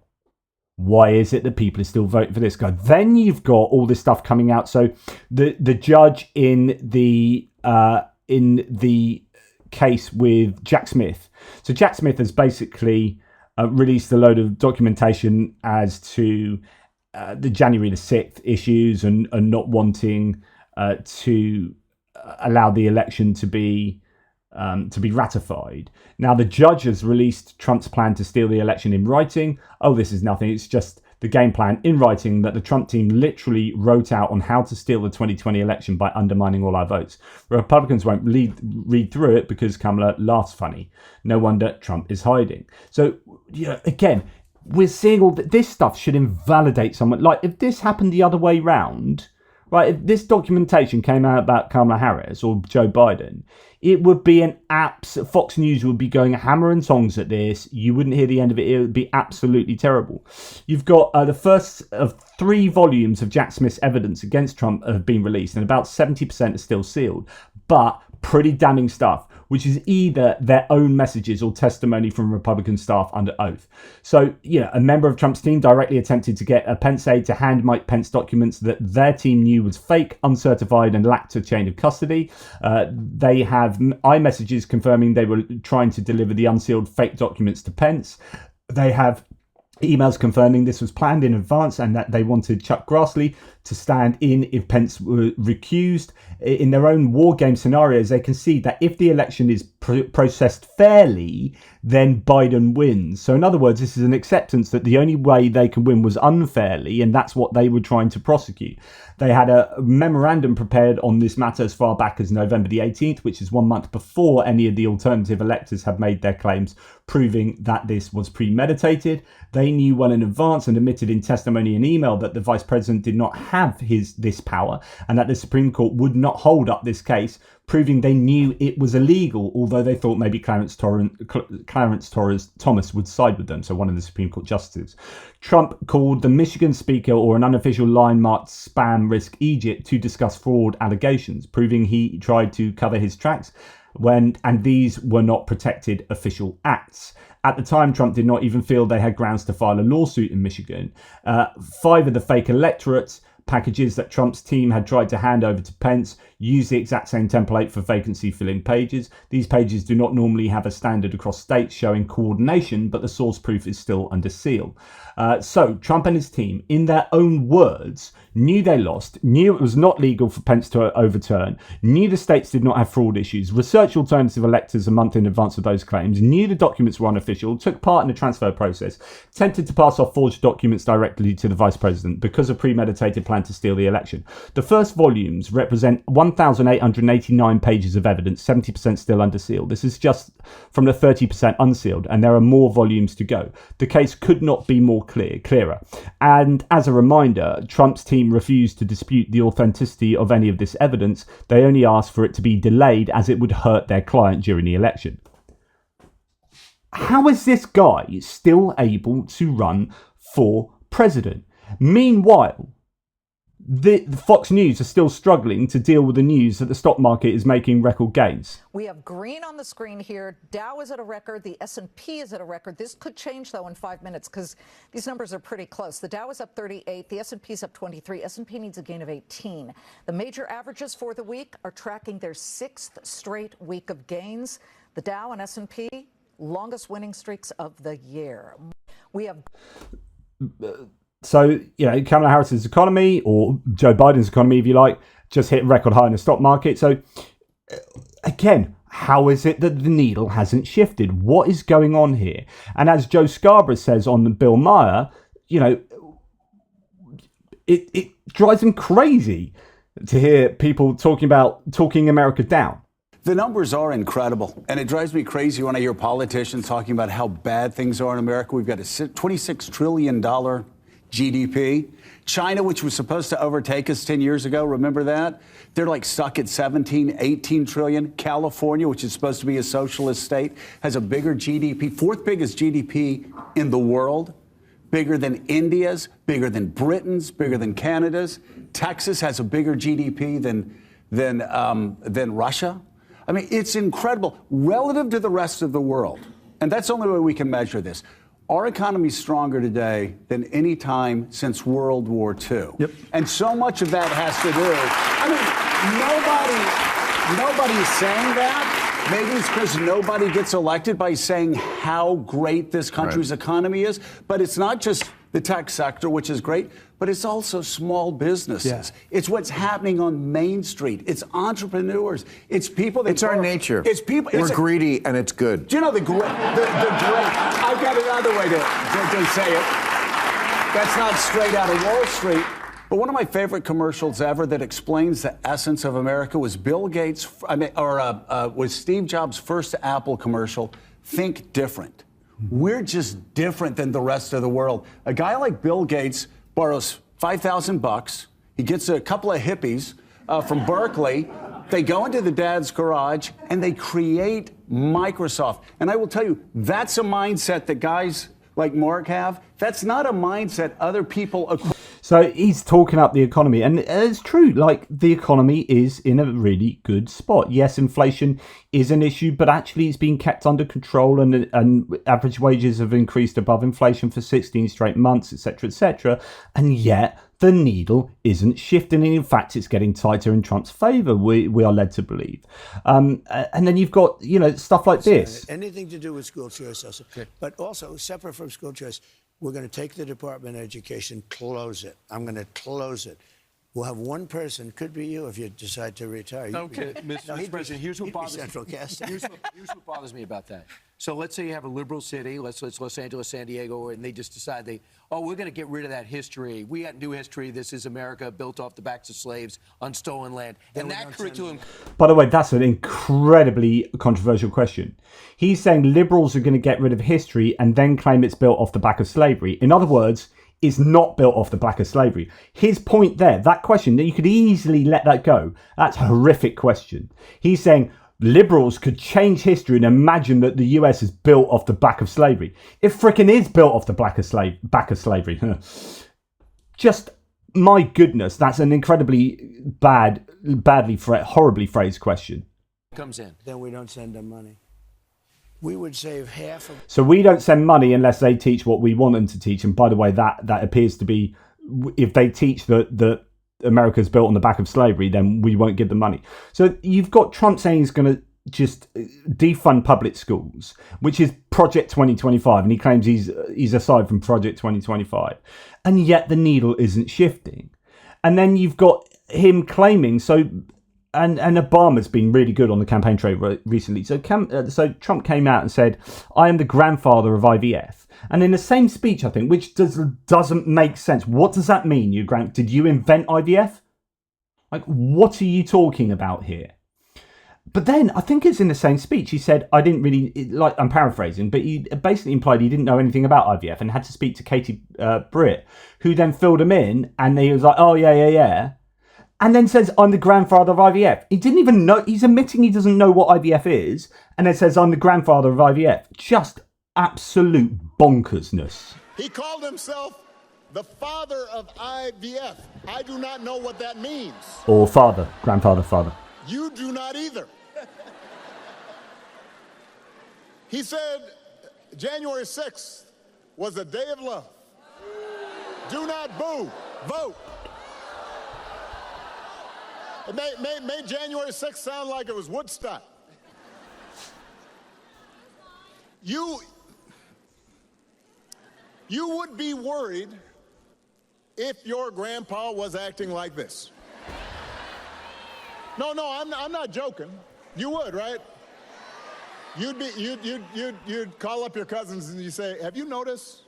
Why is it that people are still voting for this guy? Then you've got all this stuff coming out. So the judge in the case with Jack Smith. So Jack Smith has basically released a load of documentation as to the January the 6th issues and not wanting to allow the election to be ratified. Now the judge has released Trump's plan to steal the election in writing. Oh, this is nothing. It's just the game plan in writing that the Trump team literally wrote out on how to steal the 2020 election by undermining all our votes. Republicans won't read through it because Kamala laughs funny. No wonder Trump is hiding. So, yeah, again, we're seeing all that. This stuff should invalidate someone. Like, if this happened the other way round, right? If this documentation came out about Kamala Harris or Joe Biden, it would be Fox News would be going hammer and tongs at this. You wouldn't hear the end of it. It would be absolutely terrible. You've got the first of 3 volumes of Jack Smith's evidence against Trump have been released, and about 70% are still sealed. But pretty damning stuff, which is either their own messages or testimony from Republican staff under oath. So, a member of Trump's team directly attempted to get a Pence aide to hand Mike Pence documents that their team knew was fake, uncertified, and lacked a chain of custody. They have iMessages confirming they were trying to deliver the unsealed fake documents to Pence. They have emails confirming this was planned in advance and that they wanted Chuck Grassley to stand in if Pence were recused. In their own war game scenarios, they can see that if the election is processed fairly, then Biden wins. So in other words, this is an acceptance that the only way they can win was unfairly, and that's what they were trying to prosecute. They had a memorandum prepared on this matter as far back as November the 18th, which is 1 month before any of the alternative electors had made their claims, proving that this was premeditated. They knew well in advance and admitted in testimony and email that the vice president did not have this power and that the Supreme Court would not hold up this case, proving they knew it was illegal, although they thought maybe Clarence Thomas would side with them, so one of the Supreme Court justices. Trump called the Michigan speaker or an unofficial line marked spam risk Egypt to discuss fraud allegations, proving he tried to cover his tracks and these were not protected official acts. At the time, Trump did not even feel they had grounds to file a lawsuit in Michigan. 5 of the fake electorates packages that Trump's team had tried to hand over to Pence use the exact same template for vacancy filling pages. These pages do not normally have a standard across states showing coordination, but the source proof is still under seal. So Trump and his team, in their own words, knew they lost, knew it was not legal for Pence to overturn, knew the states did not have fraud issues, researched alternative electors a month in advance of those claims, knew the documents were unofficial, took part in the transfer process, attempted to pass off forged documents directly to the vice president because of premeditated plan to steal the election. The first volumes represent 1,889 pages of evidence, 70% still under seal. This is just from the 30% unsealed, and there are more volumes to go. The case could not be more clearer. And as a reminder, Trump's team refused to dispute the authenticity of any of this evidence. They only asked for it to be delayed as it would hurt their client during the election. How is this guy still able to run for president? Meanwhile, the Fox News are still struggling to deal with the news that the stock market is making record gains. We have green on the screen here. Dow is at a record. The S&P is at a record. This could change, though, in 5 minutes because these numbers are pretty close. The Dow is up 38. The S&P is up 23. S&P needs a gain of 18. The major averages for the week are tracking their 6th straight week of gains. The Dow and S&P, longest winning streaks of the year. We have... So, Kamala Harris's economy, or Joe Biden's economy, if you like, just hit record high in the stock market. So, again, how is it that the needle hasn't shifted? What is going on here? And as Joe Scarborough says on the Bill Maher, it drives him crazy to hear people talking America down. The numbers are incredible, and it drives me crazy when I hear politicians talking about how bad things are in America. We've got a $26 trillion GDP. China, which was supposed to overtake us 10 years ago, remember that? They're like stuck at 17, 18 trillion. California, which is supposed to be a socialist state, has a bigger GDP, 4th biggest GDP in the world, bigger than India's, bigger than Britain's, bigger than Canada's. Texas has a bigger GDP than Russia. I mean, it's incredible relative to the rest of the world. And that's the only way we can measure this. Our economy is stronger today than any time since World War II. Yep. And so much of that has to do, nobody's saying that. Maybe it's because nobody gets elected by saying how great this country's economy is. But it's not just the tech sector, which is great, but it's also small businesses. Yeah. It's what's happening on Main Street. It's entrepreneurs. It's people that... It's our nature. It's people... We're greedy, and it's good. Do you know the great... I've got another way to say it. That's not straight out of Wall Street. But one of my favorite commercials ever that explains the essence of America was was Steve Jobs' first Apple commercial, Think Different. We're just different than the rest of the world. A guy like Bill Gates borrows $5,000. He gets a couple of hippies from Berkeley. They go into the dad's garage and they create Microsoft. And I will tell you, that's a mindset that guys like Mark have. That's not a mindset other people. So he's talking up the economy, and it's true. Like, the economy is in a really good spot. Yes, inflation is an issue, but actually it's been kept under control, and average wages have increased above inflation for 16 straight months, etc., etc. And yet the needle isn't shifting, and in fact it's getting tighter in Trump's favor. We are led to believe. And then you've got, you know, stuff like this. Anything to do with school choice also, but also separate from school choice. We're going to take the Department of Education, close it. I'm going to close it. We'll have one person, could be you if you decide to retire. Okay, Mr. President, here's what bothers central casting. here's what bothers me about that. So let's say you have a liberal city, let's Los Angeles, San Diego, and they just decide we're going to get rid of that history. We got new history. This is America built off the backs of slaves on stolen land. And that curriculum. By the way, that's an incredibly controversial question. He's saying liberals are going to get rid of history and then claim it's built off the back of slavery. In other words, it's not built off the back of slavery. His point there, that question, that you could easily let that go. That's a horrific question. He's saying liberals could change history and imagine that the US is built off the back of slavery. It frickin' is built off the back of slavery. Just, my goodness, that's an incredibly horribly phrased question. Comes in. Then we don't send them money. We would save half of. So we don't send money unless they teach what we want them to teach. And by the way, that appears to be, if they teach that America's built on the back of slavery, then we won't give them money. So you've got Trump saying he's going to just defund public schools, which is Project 2025, and he claims he's aside from Project 2025, and yet the needle isn't shifting. And then you've got him claiming and Obama's been really good on the campaign trail recently. So Trump came out and said, "I am the grandfather of IVF." And in the same speech, I think, which doesn't make sense. What does that mean? Did you invent IVF? Like, what are you talking about here? But then I think it's in the same speech. He said, I didn't really, I'm paraphrasing, but he basically implied he didn't know anything about IVF and had to speak to Katie Britt, who then filled him in, and he was like, oh, yeah. And then says, I'm the grandfather of IVF. He didn't even know, he's admitting he doesn't know what IVF is, and then says, I'm the grandfather of IVF. Just absolute bonkersness. He called himself the father of IVF. I do not know what that means. Or father, grandfather, father. You do not either. He said January 6th was a day of love. Do not boo, vote. It made January 6th sound like it was Woodstock. You would be worried if your grandpa was acting like this. No, I'm not joking. You would, right? You'd call up your cousins and you say, have you noticed?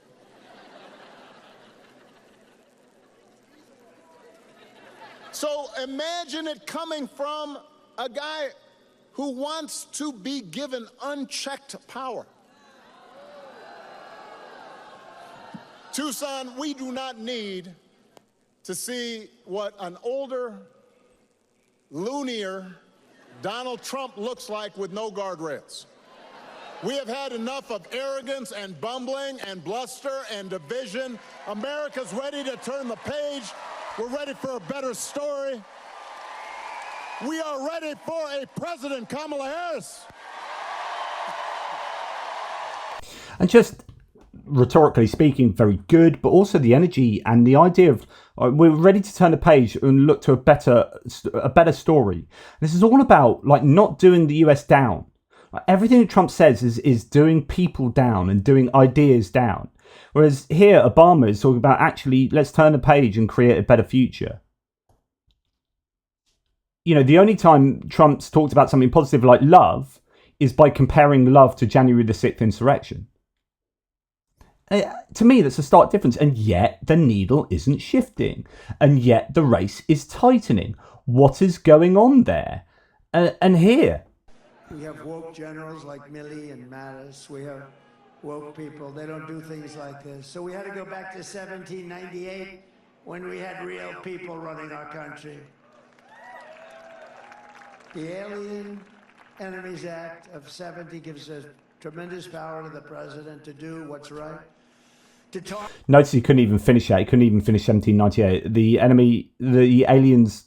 So imagine it coming from a guy who wants to be given unchecked power. Tucson, we do not need to see what an older, loonier Donald Trump looks like with no guardrails. We have had enough of arrogance and bumbling and bluster and division. America's ready to turn the page. We're ready for a better story. We are ready for a President Kamala Harris. And just rhetorically speaking, very good, but also the energy and the idea of we're ready to turn the page and look to a better story. This is all about like not doing the US down. Like, everything that Trump says is doing people down and doing ideas down. Whereas here, Obama is talking about actually, let's turn the page and create a better future. You know, the only time Trump's talked about something positive like love is by comparing love to January the 6th insurrection. To me, that's a stark difference. And yet the needle isn't shifting. And yet the race is tightening. What is going on there? And here, we have woke generals like Milley and Mattis. We have woke people. They don't do things like this. So we had to go back to 1798 when we had real people running our country. The Alien Enemies Act of 70 gives a tremendous power to the president to do what's right. To talk. Notice he couldn't even finish that. He couldn't even finish 1798. The Aliens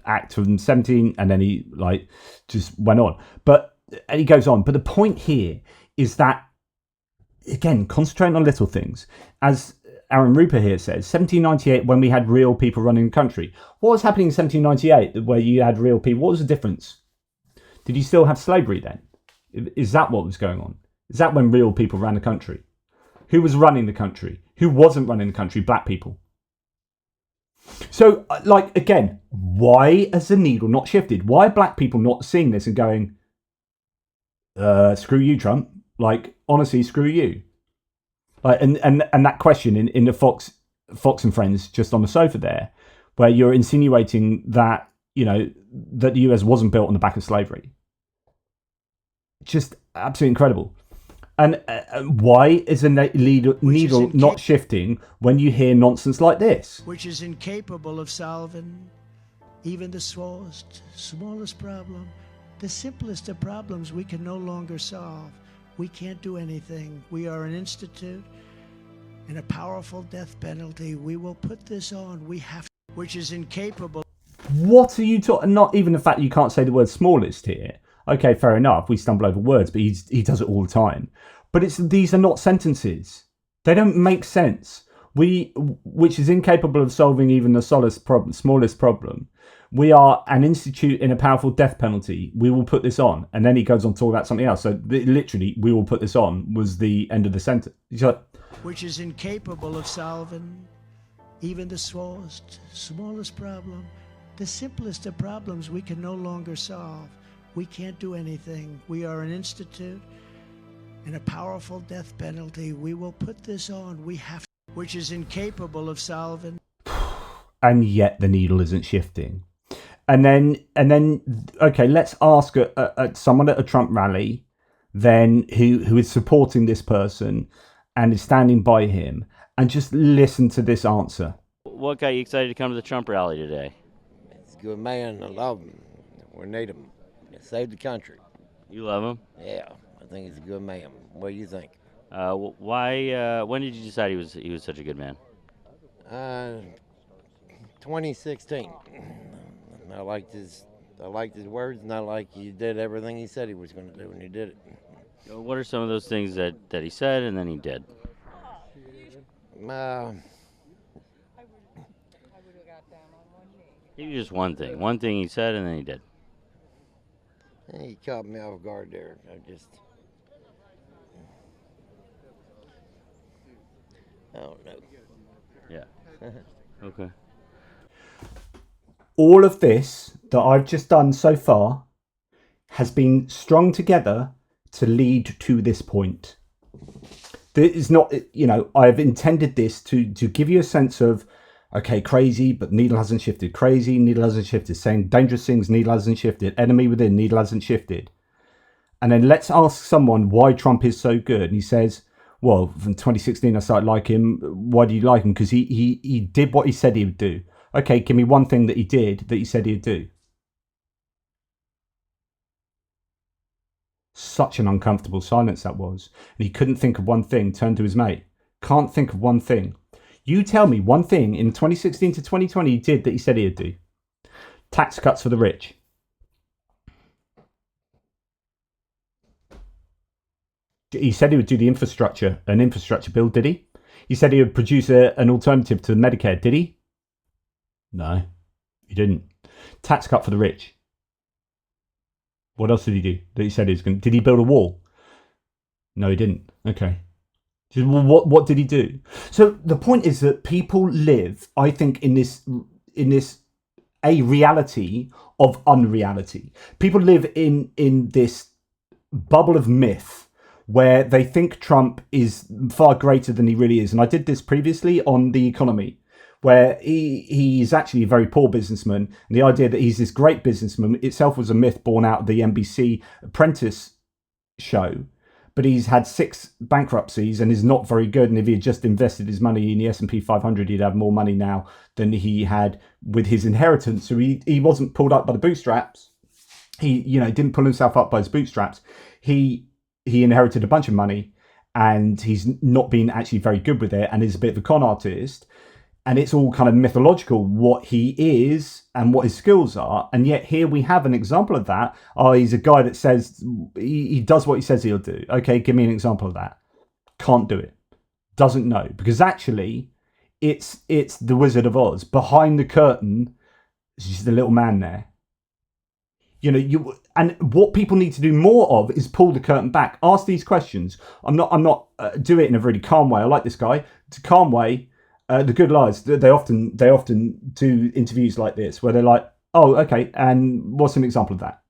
Act from 17, and then he just went on. And he goes on. But the point here is that, again, concentrating on little things. As Aaron Rupert here says, 1798, when we had real people running the country. What was happening in 1798 where you had real people? What was the difference? Did you still have slavery then? Is that what was going on? Is that when real people ran the country? Who was running the country? Who wasn't running the country? Black people. So, again, why has the needle not shifted? Why are black people not seeing this and going, screw you, Trump? Honestly, screw you. And that question in the Fox and Friends just on the sofa there, where you're insinuating that, that the US wasn't built on the back of slavery. Just absolutely incredible. And why is the needle not shifting when you hear nonsense like this? Which is incapable of solving even the smallest problem. The simplest of problems we can no longer solve. We can't do anything. We are an institute and a powerful death penalty. We will put this on. We have to, which is incapable. What are you talking? Not even the fact you can't say the word smallest here. Okay, fair enough. We stumble over words, but he does it all the time. But these are not sentences. They don't make sense. Which is incapable of solving even the smallest problem. We are an institute in a powerful death penalty. We will put this on. And then he goes on to talk about something else. So literally, we will put this on was the end of the sentence. Which is incapable of solving even the smallest problem. The simplest of problems we can no longer solve. We can't do anything. We are an institute and a powerful death penalty. We will put this on. We have to, which is incapable of solving. And yet the needle isn't shifting. And then, okay, let's ask someone at a Trump rally, then who is supporting this person and is standing by him, and just listen to this answer. What got you excited to come to the Trump rally today? He's a good man. I love him. We need him. He saved the country. You love him? Yeah, I think he's a good man. What do you think? Why? When did you decide he was such a good man? 2016. I liked his words, and I like he did everything he said he was going to do, and he did it. What are some of those things that he said and then he did? Maybe just one thing. One thing he said and then he did. He caught me off guard there. I don't know. Yeah. Okay. All of this that I've just done so far has been strung together to lead to this point. There is not, I've intended this to give you a sense of, okay, crazy, but needle hasn't shifted. Crazy, needle hasn't shifted. Saying dangerous things, needle hasn't shifted. Enemy within, needle hasn't shifted. And then let's ask someone why Trump is so good. And he says, well, from 2016, I started liking him. Why do you like him? Because he did what he said he would do. Okay, give me one thing that he did that he said he'd do. Such an uncomfortable silence that was. And he couldn't think of one thing, turned to his mate. Can't think of one thing. You tell me one thing in 2016 to 2020 he did that he said he'd do. Tax cuts for the rich. He said he would do an infrastructure bill, did he? He said he would produce an alternative to Medicare, did he? No, he didn't. Tax cut for the rich. What else did he do that he said he was going to? Did he build a wall? No, he didn't. Okay. What did he do? So the point is that people live, I think, in this a reality of unreality. People live in this bubble of myth where they think Trump is far greater than he really is. And I did this previously on The Economy, where he's actually a very poor businessman. And the idea that he's this great businessman itself was a myth born out of the NBC Apprentice show. but he's had 6 bankruptcies and is not very good. And if he had just invested his money in the S&P 500, he'd have more money now than he had with his inheritance. So he wasn't pulled up by the bootstraps. He, didn't pull himself up by his bootstraps. He inherited a bunch of money, and he's not been actually very good with it, and is a bit of a con artist. And it's all kind of mythological what he is and what his skills are. And yet here we have an example of that. Oh, he's a guy that says he does what he says he'll do. Okay, give me an example of that. Can't do it. Doesn't know. Because actually, it's the Wizard of Oz. Behind the curtain, it's just a little man there. And what people need to do more of is pull the curtain back. Ask these questions. I'm not do it in a really calm way. I like this guy. It's a calm way. The good liars, they often do interviews like this where they're like, oh, okay, and what's an example of that?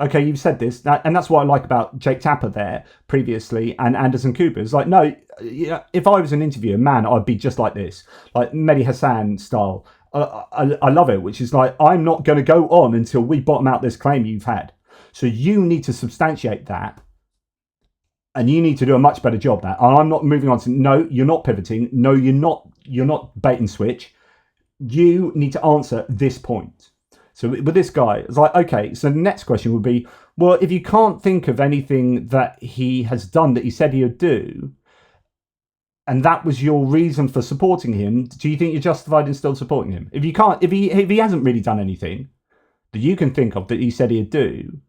Okay, you've said this, and that's what I like about Jake Tapper there previously, and Anderson Cooper. It's like, no, if I was an interviewer, man, I'd be just like this, like Mehdi Hassan style. I love it, which is like, I'm not going to go on until we bottom out this claim you've had. So you need to substantiate that. And you need to do a much better job at that. And I'm not moving on to, no, you're not pivoting. No, you're not bait and switch. You need to answer this point. So with this guy, it's like, okay, so the next question would be, well, if you can't think of anything that he has done that he said he would do, and that was your reason for supporting him, do you think you're justified in still supporting him? If you can't, if he hasn't really done anything that you can think of that he said he'd do,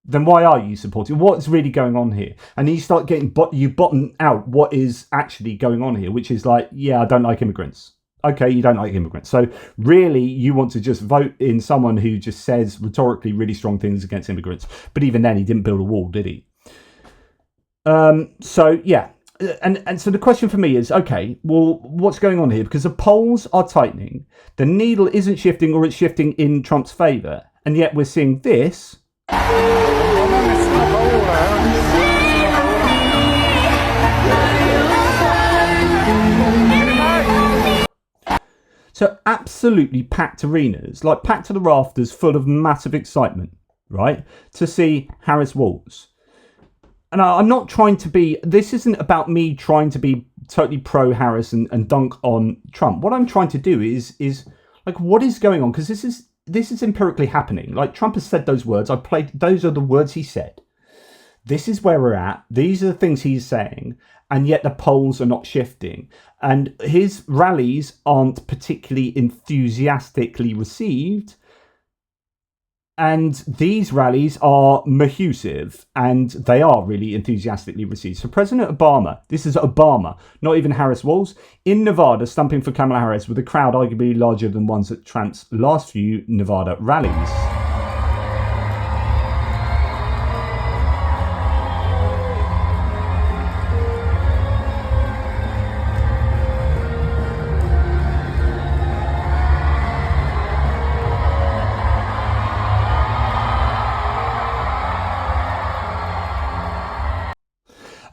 then why are you supporting? What's really going on here? And you start getting, you bottom out what is actually going on here, which is like, yeah, I don't like immigrants. Okay, you don't like immigrants. So really, you want to just vote in someone who just says rhetorically really strong things against immigrants. But even then, he didn't build a wall, did he? So, yeah. And so the question for me is, okay, well, what's going on here? Because the polls are tightening. The needle isn't shifting, or it's shifting in Trump's favour. And yet we're seeing this. So absolutely packed arenas, like packed to the rafters, full of massive excitement, right? To see Harris Walz. And I'm not trying to be, this isn't about me trying to be totally pro Harris and dunk on Trump. What I'm trying to do is like, what is going on? Because this is empirically happening. Like, Trump has said those words. Those are the words he said. This is where we're at. These are the things he's saying. And yet the polls are not shifting. And his rallies aren't particularly enthusiastically received. And these rallies are mahusive, and they are really enthusiastically received. So President Obama, this is Obama, not even Harris Walz, in Nevada, stumping for Kamala Harris with a crowd arguably larger than ones at Trump's last few Nevada rallies.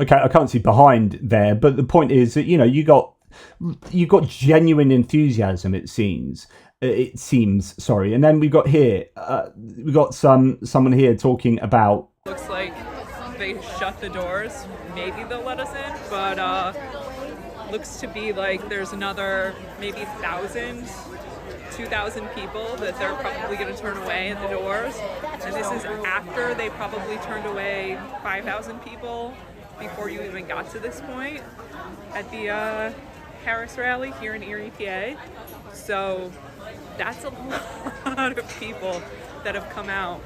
Okay, I can't see behind there, but the point is that, you got genuine enthusiasm. It seems, sorry. And then we got here, we got someone here talking about. Looks like they shut the doors. Maybe they'll let us in, but looks to be like there's another maybe 1,000, 2,000 people that they're probably going to turn away at the doors. And this is after they probably turned away 5,000 people before you even got to this point at the Harris rally here in Erie, PA. So that's a lot of people that have come out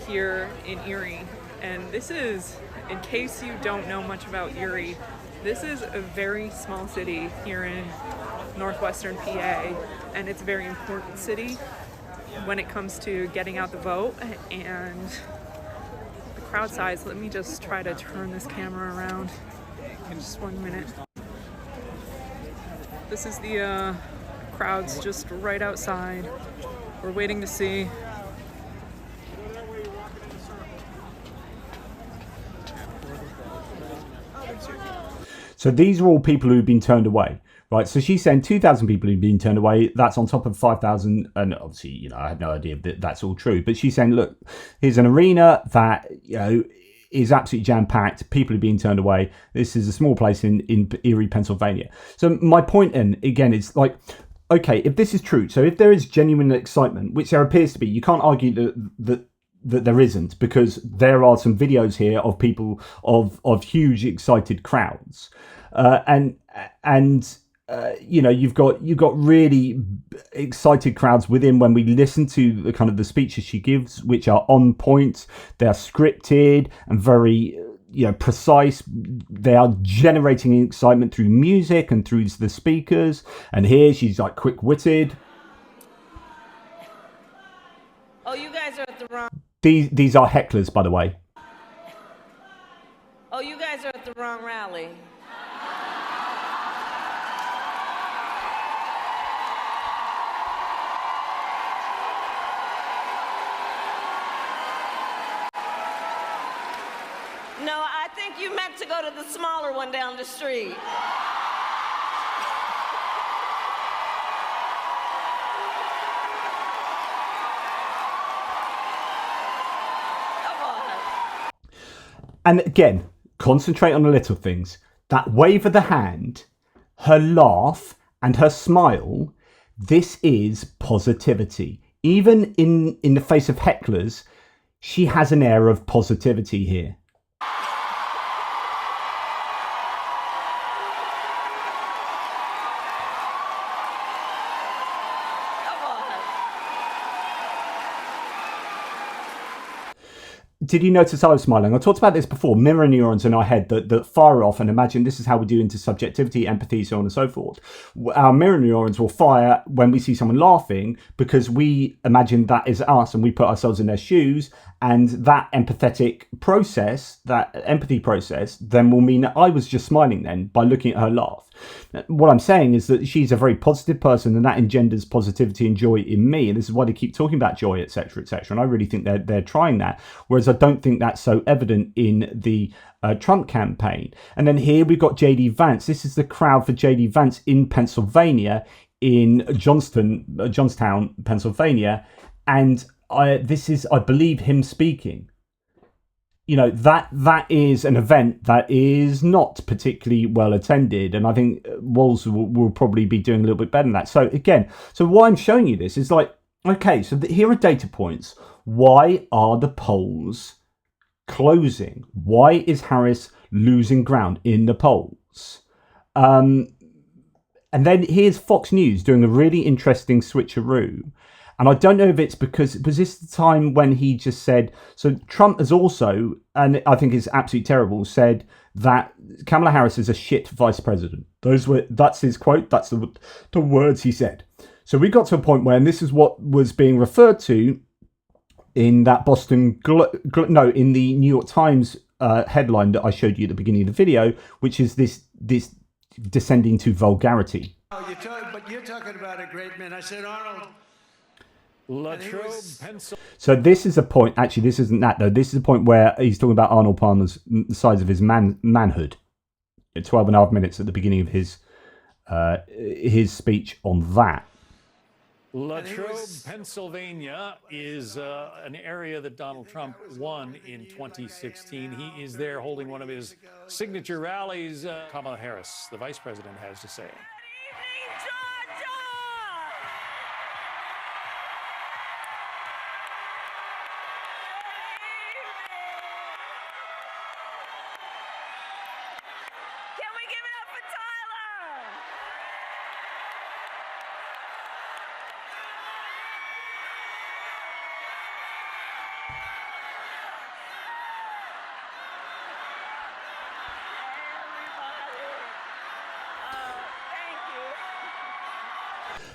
here in Erie. And this is, in case you don't know much about Erie, this is a very small city here in northwestern PA, and it's a very important city when it comes to getting out the vote. And crowd size, let me just try to turn this camera around in just 1 minute. This is the crowds just right outside. We're waiting to see. So these are all people who've been turned away, right? So she's saying 2,000 people who've been turned away. That's on top of 5,000. And obviously, I have no idea that that's all true. But she's saying, look, here's an arena that, is absolutely jam-packed. People are being turned away. This is a small place in Erie, Pennsylvania. So my point, and again, is like, okay, if this is true, so if there is genuine excitement, which there appears to be, you can't argue that there isn't, because there are some videos here of people of huge excited crowds, you know, you've got really excited crowds within when we listen to the kind of the speeches she gives, which are on point. They are scripted and very, you know, precise. They are generating excitement through music and through the speakers. And here she's like quick-witted. Oh, you guys are at the wrong. These are hecklers, by the way. Oh, you guys are at the wrong rally. No, I think you meant to go to the smaller one down the street. And again, concentrate on the little things. That wave of the hand, her laugh, and her smile. This is positivity. Even in the face of hecklers, she has an air of positivity here. Did you notice I was smiling? I talked about this before, mirror neurons in our head that fire off and imagine this is how we do into subjectivity, empathy, so on and so forth. Our mirror neurons will fire when we see someone laughing because we imagine that is us and we put ourselves in their shoes, and that empathetic process, that empathy process, then will mean that I was just smiling then by looking at her laugh. What I'm saying is that she's a very positive person and that engenders positivity and joy in me, and this is why they keep talking about joy, etc., etc. And I really think they're trying that, whereas I don't think that's so evident in the Trump campaign. And then here we've got JD Vance. This is the crowd for JD Vance in Pennsylvania, in Johnstown, Pennsylvania, and this is, I believe, him speaking. You know, that is an event that is not particularly well attended, and I think Walls will probably be doing a little bit better than that. So again, so why I'm showing you this is like, okay, so here are data points. Why are the polls closing? Why is Harris losing ground in the polls? And then here's Fox News doing a really interesting switcheroo. And I don't know if it's because, was this the time when he just said, so Trump has also, and I think it's absolutely terrible, said that Kamala Harris is a shit vice president. That's his quote, that's the words he said. So we got to a point where, and this is what was being referred to in that in the New York Times headline that I showed you at the beginning of the video, which is this descending to vulgarity. Oh, but you're talking about a great man. I said, Arnold. So this is a point, actually this isn't that though, this is a point where he's talking about Arnold Palmer's the size of his manhood. 12 and a half minutes at the beginning of his speech on that. Latrobe, Pennsylvania is an area that Donald Trump won in 2016. He is there holding one of his signature rallies. Kamala Harris, the vice president, has to say.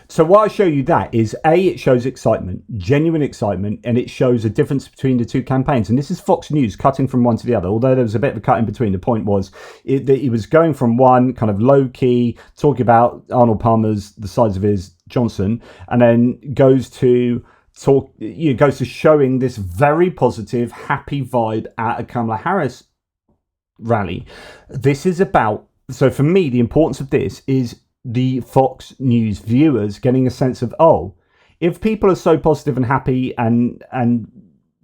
So why I show you that is, A, it shows excitement, genuine excitement, and it shows a difference between the two campaigns. And this is Fox News cutting from one to the other, although there was a bit of a cut in between. The point was that he was going from one kind of low-key, talking about Arnold Palmer's the size of his Johnson, and then goes to showing this very positive, happy vibe at a Kamala Harris rally. This is about, so for me, the importance of this is the Fox News viewers getting a sense of, oh, if people are so positive and happy and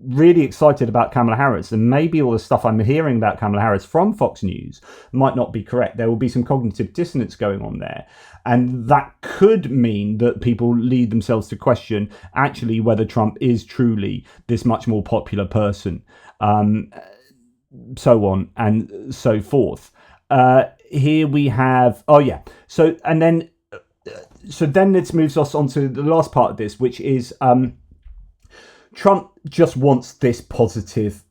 really excited about Kamala Harris, and maybe all the stuff I'm hearing about Kamala Harris from Fox News might not be correct. There will be some cognitive dissonance going on there, and that could mean that people lead themselves to question actually whether Trump is truly this much more popular person, so on and so forth. Here we have, so then this moves us on to the last part of this, which is Trump just wants this positive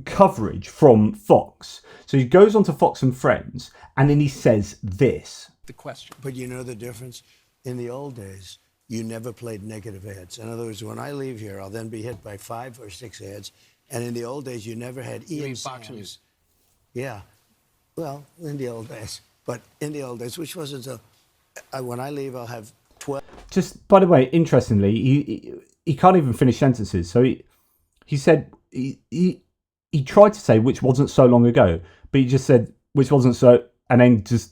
coverage from Fox. So he goes on to Fox and Friends, and then he says this. The question. But you know the difference? In the old days, you never played negative ads. In other words, when I leave here, I'll then be hit by 5 or 6 ads. And in the old days, you never had Ian Fox Sams. News? Yeah. Well, in the old days. But in the old days, which wasn't so... when I leave, I'll have 12... Just, by the way, interestingly, he can't even finish sentences. So he said... He tried to say which wasn't so long ago, but he just said which wasn't so... and then just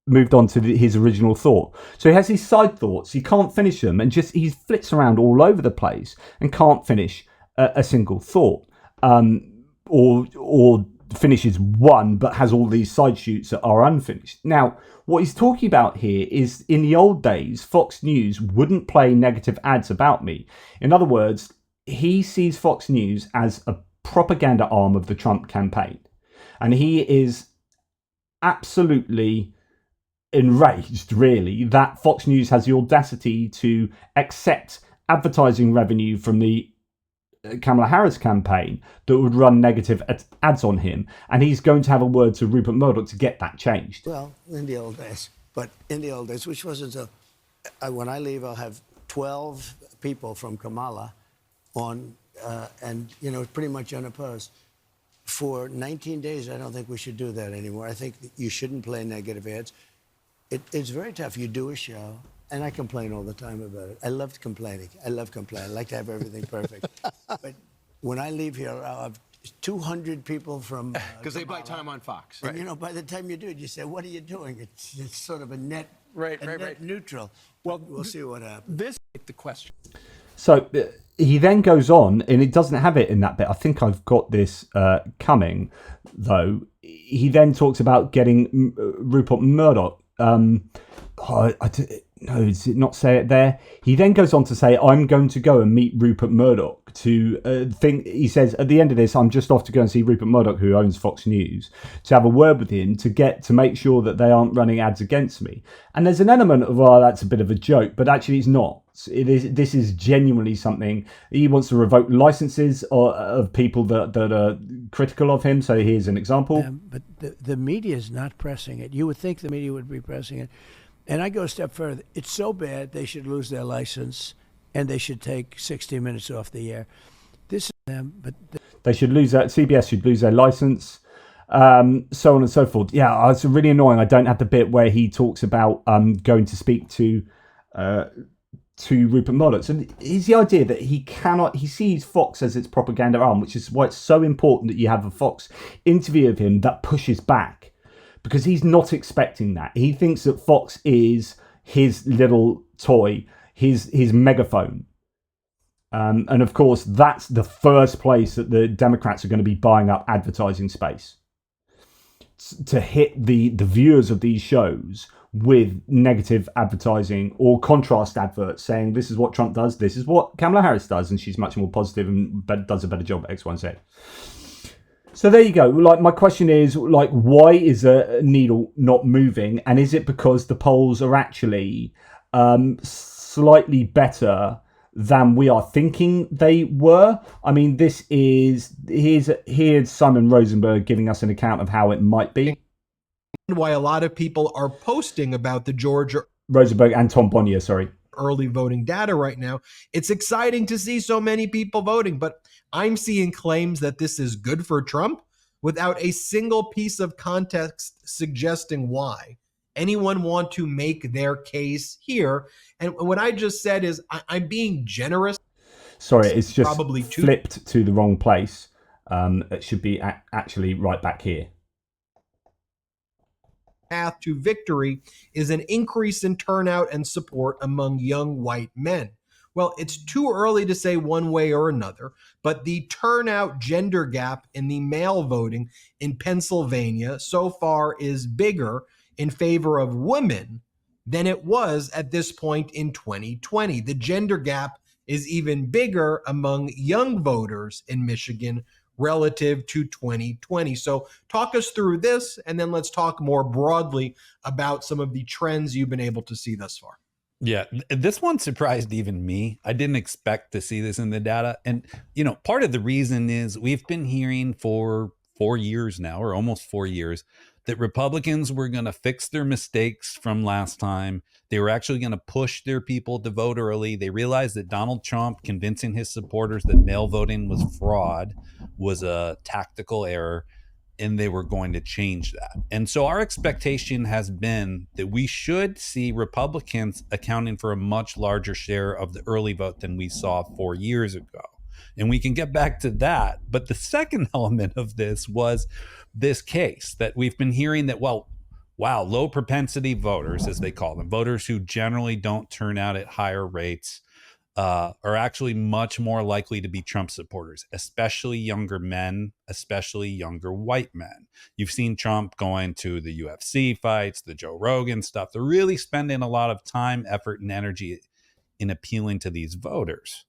moved on to his original thought. So he has these side thoughts. He can't finish them, and just he flits around all over the place and can't finish a single thought, or finishes one but has all these side shoots that are unfinished. Now, what he's talking about here is in the old days, Fox News wouldn't play negative ads about me. In other words, he sees Fox News as a propaganda arm of the Trump campaign, and he is absolutely enraged, really, that Fox News has the audacity to accept advertising revenue from the Kamala Harris campaign that would run negative ads on him, and he's going to have a word to Rupert Murdoch to get that changed. Well, in the old days. But in the old days, which wasn't so... when I leave, I'll have 12 people from Kamala on, and, you know, pretty much unopposed. For 19 days, I don't think we should do that anymore. I think you shouldn't play negative ads. It's very tough. You do a show, and I complain all the time about it. I love complaining. I like to have everything perfect. But when I leave here, I'll have 200 people from... Because they buy time on Fox. And, you know, by the time you do it, you say, what are you doing? It's sort of a net, net neutral. Well, we'll see what happens. This is the question. So he then goes on, and it doesn't have it in that bit. I think I've got this coming, though. He then talks about getting Rupert Murdoch. No, does it not say it there? He then goes on to say, I'm going to go and meet Rupert Murdoch to he says, at the end of this, I'm just off to go and see Rupert Murdoch, who owns Fox News, to have a word with him to make sure that they aren't running ads against me. And there's an element of, that's a bit of a joke, but actually it's not. This is genuinely something. He wants to revoke licenses of people that are critical of him. So here's an example. But the media is not pressing it. You would think the media would be pressing it. And I go a step further. It's so bad they should lose their license, and they should take 60 minutes off the air. This is them, but they should lose that. CBS should lose their license, so on and so forth. Yeah, it's really annoying. I don't have the bit where he talks about going to speak to Rupert Murdoch. So here's the idea that he sees Fox as its propaganda arm, which is why it's so important that you have a Fox interview of him that pushes back. Because he's not expecting that. He thinks that Fox is his little toy, his megaphone. And of course, that's the first place that the Democrats are going to be buying up advertising space. To hit the viewers of these shows with negative advertising or contrast adverts saying this is what Trump does, this is what Kamala Harris does, and she's much more positive and does a better job at X, Y, and Z. So there you go. Like, my question is, like, why is a needle not moving? And is it because the polls are actually slightly better than we are thinking they were? I mean, here's Simon Rosenberg giving us an account of how it might be. Why a lot of people are posting about the Georgia Rosenberg and Tom Bonnier, sorry. Early voting data right now. It's exciting to see so many people voting, but I'm seeing claims that this is good for Trump without a single piece of context suggesting why. Anyone want to make their case here? And what I just said is I'm being generous. Sorry, it's just probably flipped to the wrong place. It should be actually right back here. Path to victory is an increase in turnout and support among young white men. Well, it's too early to say one way or another, but the turnout gender gap in the male voting in Pennsylvania so far is bigger in favor of women than it was at this point in 2020. The gender gap is even bigger among young voters in Michigan relative to 2020. So talk us through this, and then let's talk more broadly about some of the trends you've been able to see thus far. Yeah, this one surprised even me. I didn't expect to see this in the data. And, part of the reason is we've been hearing for 4 years now, or almost 4 years, that Republicans were going to fix their mistakes from last time. They were actually going to push their people to vote early. They realized that Donald Trump convincing his supporters that mail voting was fraud was a tactical error, and they were going to change that. And so our expectation has been that we should see Republicans accounting for a much larger share of the early vote than we saw 4 years ago. And we can get back to that. But the second element of this was this case that we've been hearing that, low propensity voters, as they call them, voters who generally don't turn out at higher rates, are actually much more likely to be Trump supporters, especially younger men, especially younger white men. You've seen Trump going to the UFC fights, the Joe Rogan stuff. They're really spending a lot of time, effort, and energy in appealing to these voters.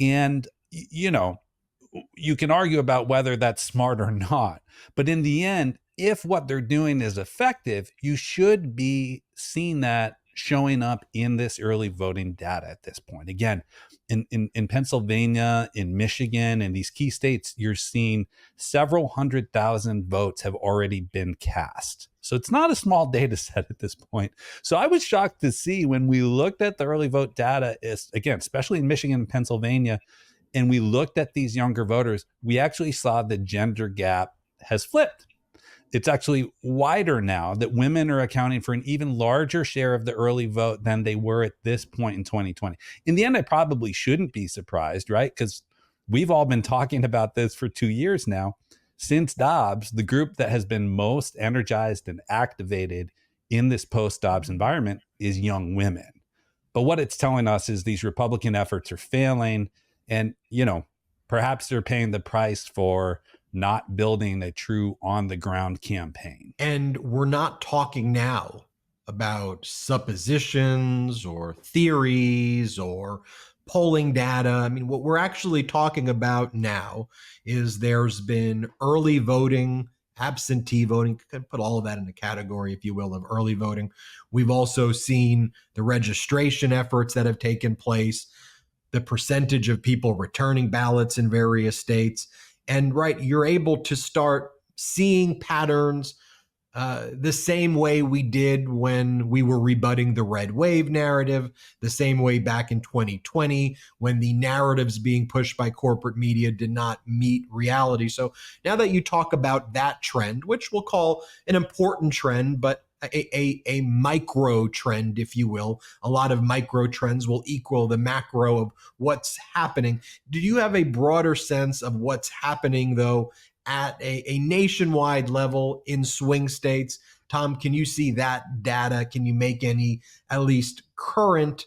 And, you can argue about whether that's smart or not. But in the end, if what they're doing is effective, you should be seeing that showing up in this early voting data at this point. Again, in Pennsylvania, in Michigan, in these key states, you're seeing several 100,000 votes have already been cast. So it's not a small data set at this point. So I was shocked to see when we looked at the early vote data, again, especially in Michigan and Pennsylvania, and we looked at these younger voters, we actually saw the gender gap has flipped. It's actually wider now, that women are accounting for an even larger share of the early vote than they were at this point in 2020. In the end, I probably shouldn't be surprised, right? Because we've all been talking about this for 2 years now. Since Dobbs, the group that has been most energized and activated in this post-Dobbs environment is young women. But what it's telling us is these Republican efforts are failing, and, perhaps they're paying the price for not building a true on-the-ground campaign. And we're not talking now about suppositions or theories or polling data. I mean, what we're actually talking about now is there's been early voting, absentee voting. You can put all of that in the category, if you will, of early voting. We've also seen the registration efforts that have taken place, the percentage of people returning ballots in various states. And you're able to start seeing patterns the same way we did when we were rebutting the red wave narrative, the same way back in 2020 when the narratives being pushed by corporate media did not meet reality. So now that you talk about that trend, which we'll call an important trend, but a micro trend, if you will. A lot of micro trends will equal the macro of what's happening. Do you have a broader sense of what's happening, though, at a nationwide level in swing states? Tom, can you see that data? Can you make any, at least current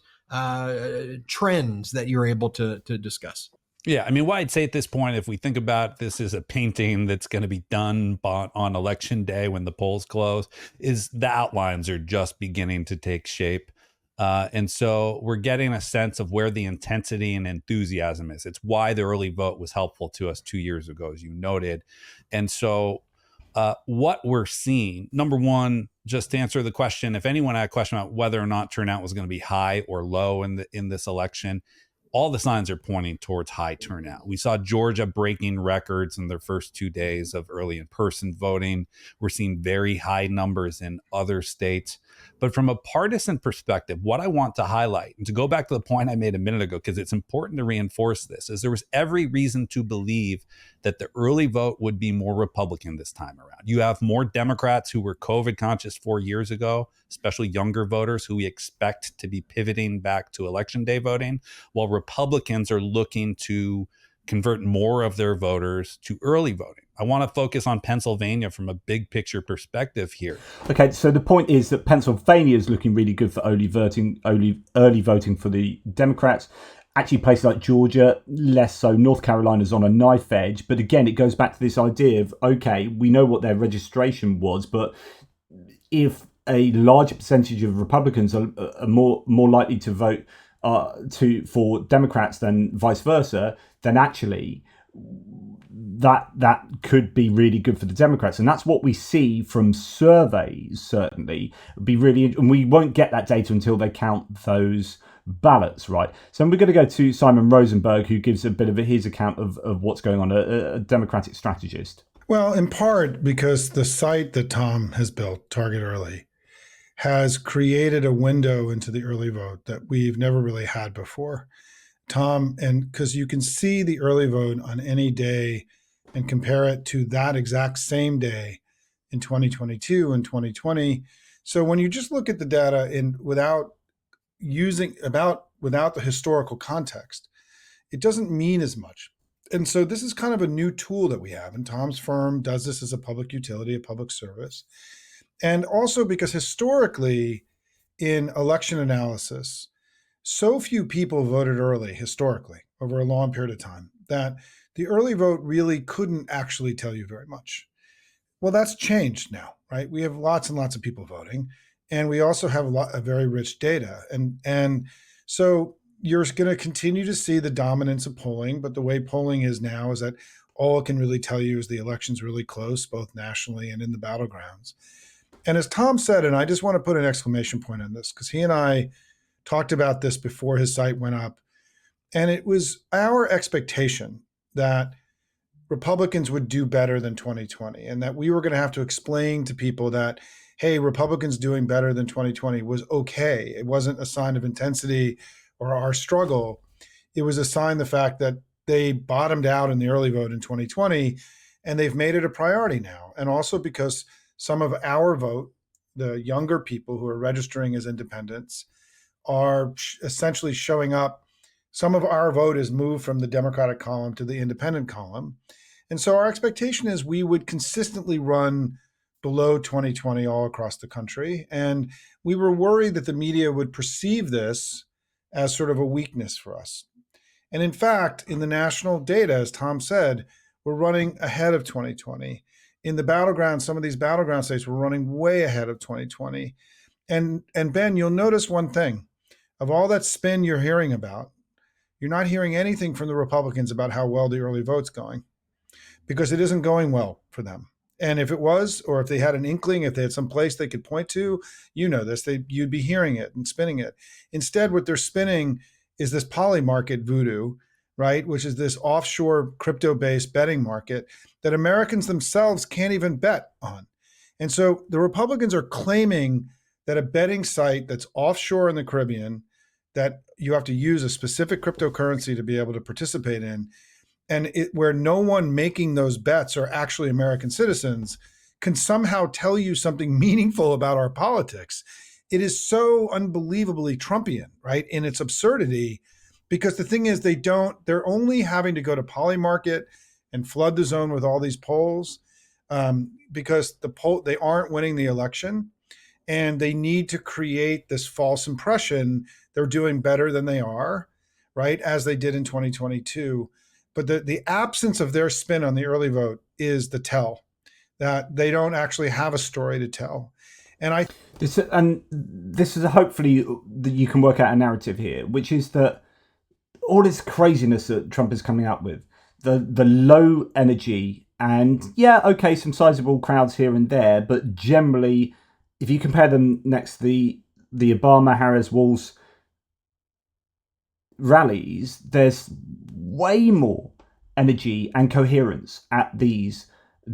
trends that you're able to discuss? Yeah, I mean, what I'd say at this point, if we think about this as a painting that's going to be done on election day when the polls close, is the outlines are just beginning to take shape. And so we're getting a sense of where the intensity and enthusiasm is. It's why the early vote was helpful to us 2 years ago, as you noted. And so what we're seeing, number one, just to answer the question, if anyone had a question about whether or not turnout was going to be high or low in this election, all the signs are pointing towards high turnout. We saw Georgia breaking records in their first 2 days of early in-person voting. We're seeing very high numbers in other states. But from a partisan perspective, what I want to highlight, and to go back to the point I made a minute ago, because it's important to reinforce this, is there was every reason to believe that the early vote would be more Republican this time around. You have more Democrats who were COVID conscious 4 years ago, especially younger voters who we expect to be pivoting back to election day voting, while Republicans are looking to convert more of their voters to early voting. I want to focus on Pennsylvania from a big picture perspective here. Okay, so the point is that Pennsylvania is looking really good for early voting for the Democrats. Actually, places like Georgia, less so. North Carolina's on a knife edge. But again, it goes back to this idea of, okay, we know what their registration was, but if a larger percentage of Republicans are more likely to vote for Democrats than vice versa, then actually that could be really good for the Democrats. And that's what we see from surveys, certainly. And we won't get that data until they count those ballots, right? So we're going to go to Simon Rosenberg, who gives a bit of his account of what's going on, a Democratic strategist. Well, in part because the site that Tom has built, Target Early, has created a window into the early vote that we've never really had before. Tom, and because you can see the early vote on any day and compare it to that exact same day in 2022 and 2020. So when you just look at the data without the historical context, it doesn't mean as much. And so this is kind of a new tool that we have, and Tom's firm does this as a public utility, a public service. And also because historically in election analysis, so few people voted early historically over a long period of time that the early vote really couldn't actually tell you very much. Well, that's changed now, right? We have lots and lots of people voting, and we also have a lot of very rich data. And so you're going to continue to see the dominance of polling, but the way polling is now is that all it can really tell you is the election's really close, both nationally and in the battlegrounds. And as Tom said, and I just want to put an exclamation point on this, because he and I talked about this before his site went up, and it was our expectation that Republicans would do better than 2020, and that we were going to have to explain to people that, hey, Republicans doing better than 2020 was okay. It wasn't a sign of intensity or our struggle. It was a sign of the fact that they bottomed out in the early vote in 2020, and they've made it a priority now. And also because some of our vote, the younger people who are registering as independents, are essentially showing up. Some of our vote is moved from the Democratic column to the independent column. And so our expectation is we would consistently run below 2020 all across the country. And we were worried that the media would perceive this as sort of a weakness for us. And in fact, in the national data, as Tom said, we're running ahead of 2020. In the battleground, some of these battleground states were running way ahead of 2020. And Ben, you'll notice one thing. Of all that spin you're hearing about, you're not hearing anything from the Republicans about how well the early vote's going, because it isn't going well for them. And if it was, or if they had an inkling, if they had some place they could point to, you know this, you'd be hearing it and spinning it. Instead, what they're spinning is this poly market voodoo, right? Which is this offshore crypto-based betting market that Americans themselves can't even bet on. And so the Republicans are claiming that a betting site that's offshore in the Caribbean, that you have to use a specific cryptocurrency to be able to participate in, and where no one making those bets are actually American citizens, can somehow tell you something meaningful about our politics. It is so unbelievably Trumpian, right, in its absurdity, because the thing is they're only having to go to Polymarket and flood the zone with all these polls because they aren't winning the election, and they need to create this false impression they're doing better than they are, right, as they did in 2022. But the absence of their spin on the early vote is the tell that they don't actually have a story to tell. And this is hopefully that you can work out a narrative here, which is that all this craziness that Trump is coming up with, the low energy, and some sizable crowds here and there, but generally, if you compare them next to the Obama, Harris, Walz rallies, there's way more energy and coherence at these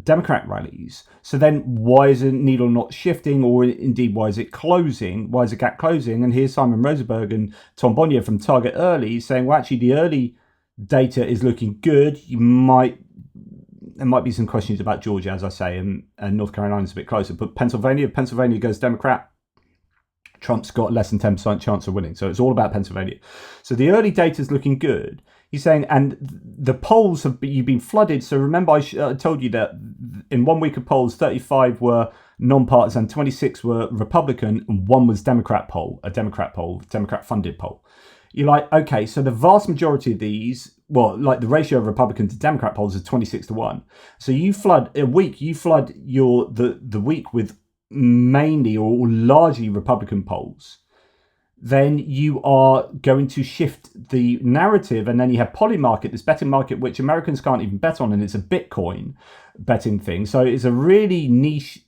Democrat rallies. So then why is the needle not shifting, or indeed why is it closing? Why is the gap closing? And here's Simon Rosenberg and Tom Bonnier from Target Early saying, well, actually the early data is looking good. There might be some questions about Georgia, as I say, and North Carolina's a bit closer, but Pennsylvania goes Democrat. Trump's got less than 10% chance of winning. So it's all about Pennsylvania. So the early data is looking good. He's saying, and the polls you've been flooded. So remember, I told you that in 1 week of polls, 35 were nonpartisan, 26 were Republican, and one was a Democrat funded poll. you're like, okay, so the vast majority of these, well, like the ratio of Republican to Democrat polls is 26-1. So you flood the week with mainly or largely Republican polls. Then you are going to shift the narrative, and then you have Polymarket, this betting market which Americans can't even bet on, and it's a Bitcoin betting thing. So it's a really niche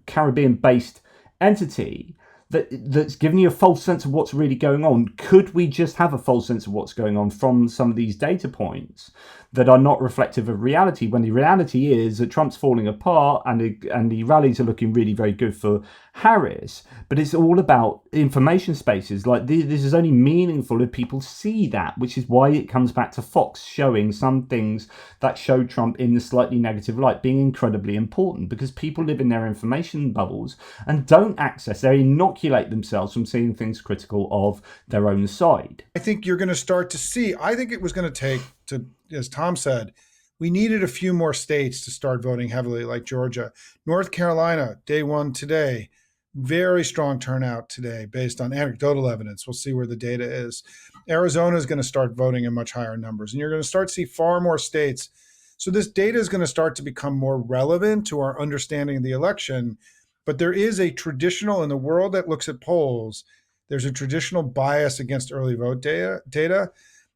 Caribbean-based entity that's giving you a false sense of what's really going on. Could we just have a false sense of what's going on from some of these data points that are not reflective of reality, when the reality is that Trump's falling apart and the rallies are looking really very good for Harris? But it's all about information spaces. Like this is only meaningful if people see that, which is why it comes back to Fox showing some things that show Trump in the slightly negative light being incredibly important, because people live in their information bubbles and don't access, they inoculate themselves from seeing things critical of their own side. I think you're going to start to see, I think it was going to take, to, as Tom said, we needed a few more states to start voting heavily, like Georgia. North Carolina, day one today, very strong turnout today based on anecdotal evidence. We'll see where the data is. Arizona is going to start voting in much higher numbers, and you're going to start to see far more states. So this data is going to start to become more relevant to our understanding of the election. But there is a traditional, in the world that looks at polls, there's a traditional bias against early vote data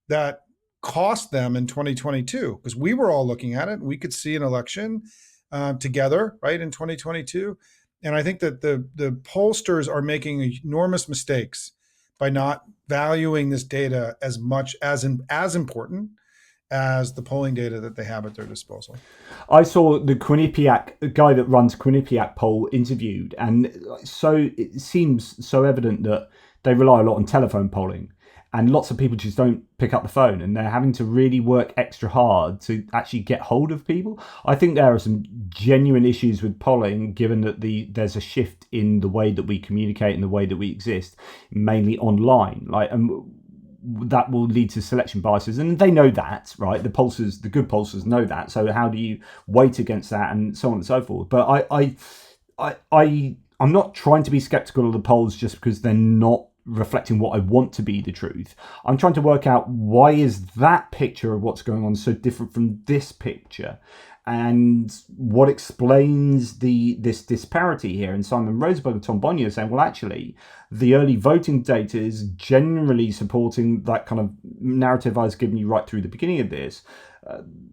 that cost them in 2022, because we were all looking at it. We could see an election together, right, in 2022. And I think that the pollsters are making enormous mistakes by not valuing this data as much as important as the polling data that they have at their disposal. I saw the guy that runs Quinnipiac poll interviewed, and so it seems so evident that they rely a lot on telephone polling, and lots of people just don't pick up the phone, and they're having to really work extra hard to actually get hold of people. I think there are some genuine issues with polling, given that there's a shift in the way that we communicate and the way that we exist, mainly online. That will lead to selection biases, and they know that, right? The good pollsters know that. So how do you weight against that, and so on and so forth? But I'm not trying to be skeptical of the polls just because they're not reflecting what I want to be the truth. I'm trying to work out, why is that picture of what's going on so different from this picture, and what explains this disparity here. And Simon Rosenberg and Tom Bonnier are saying, well, actually, the early voting data is generally supporting that kind of narrative I was giving you right through the beginning of this.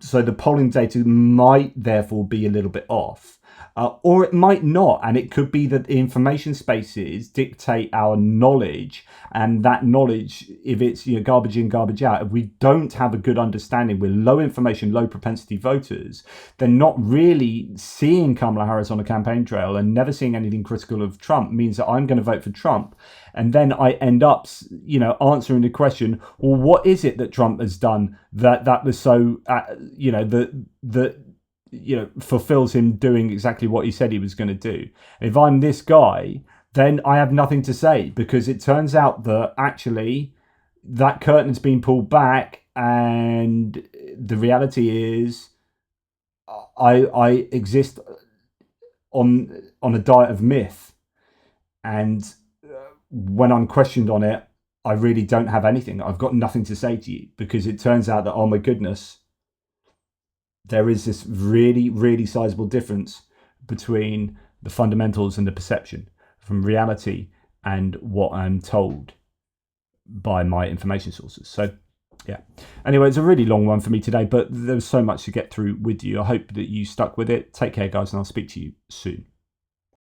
So the polling data might therefore be a little bit off. Or it might not, and it could be that the information spaces dictate our knowledge, and that knowledge, if it's garbage in, garbage out, if we don't have a good understanding, we're low information, low propensity voters, then not really seeing Kamala Harris on a campaign trail and never seeing anything critical of Trump means that I'm going to vote for Trump. And then I end up, answering the question, well, what is it that Trump has done that was so, fulfills him doing exactly what he said he was going to do. If I'm this guy, then I have nothing to say, because it turns out that actually that curtain's been pulled back, and the reality is I exist on a diet of myth, and when I'm questioned on it, I really don't have anything. I've got nothing to say to you, because it turns out that, oh my goodness, there is this really, really sizable difference between the fundamentals and the perception from reality and what I'm told by my information sources. So, yeah. Anyway, it's a really long one for me today, but there's so much to get through with you. I hope that you stuck with it. Take care, guys, and I'll speak to you soon.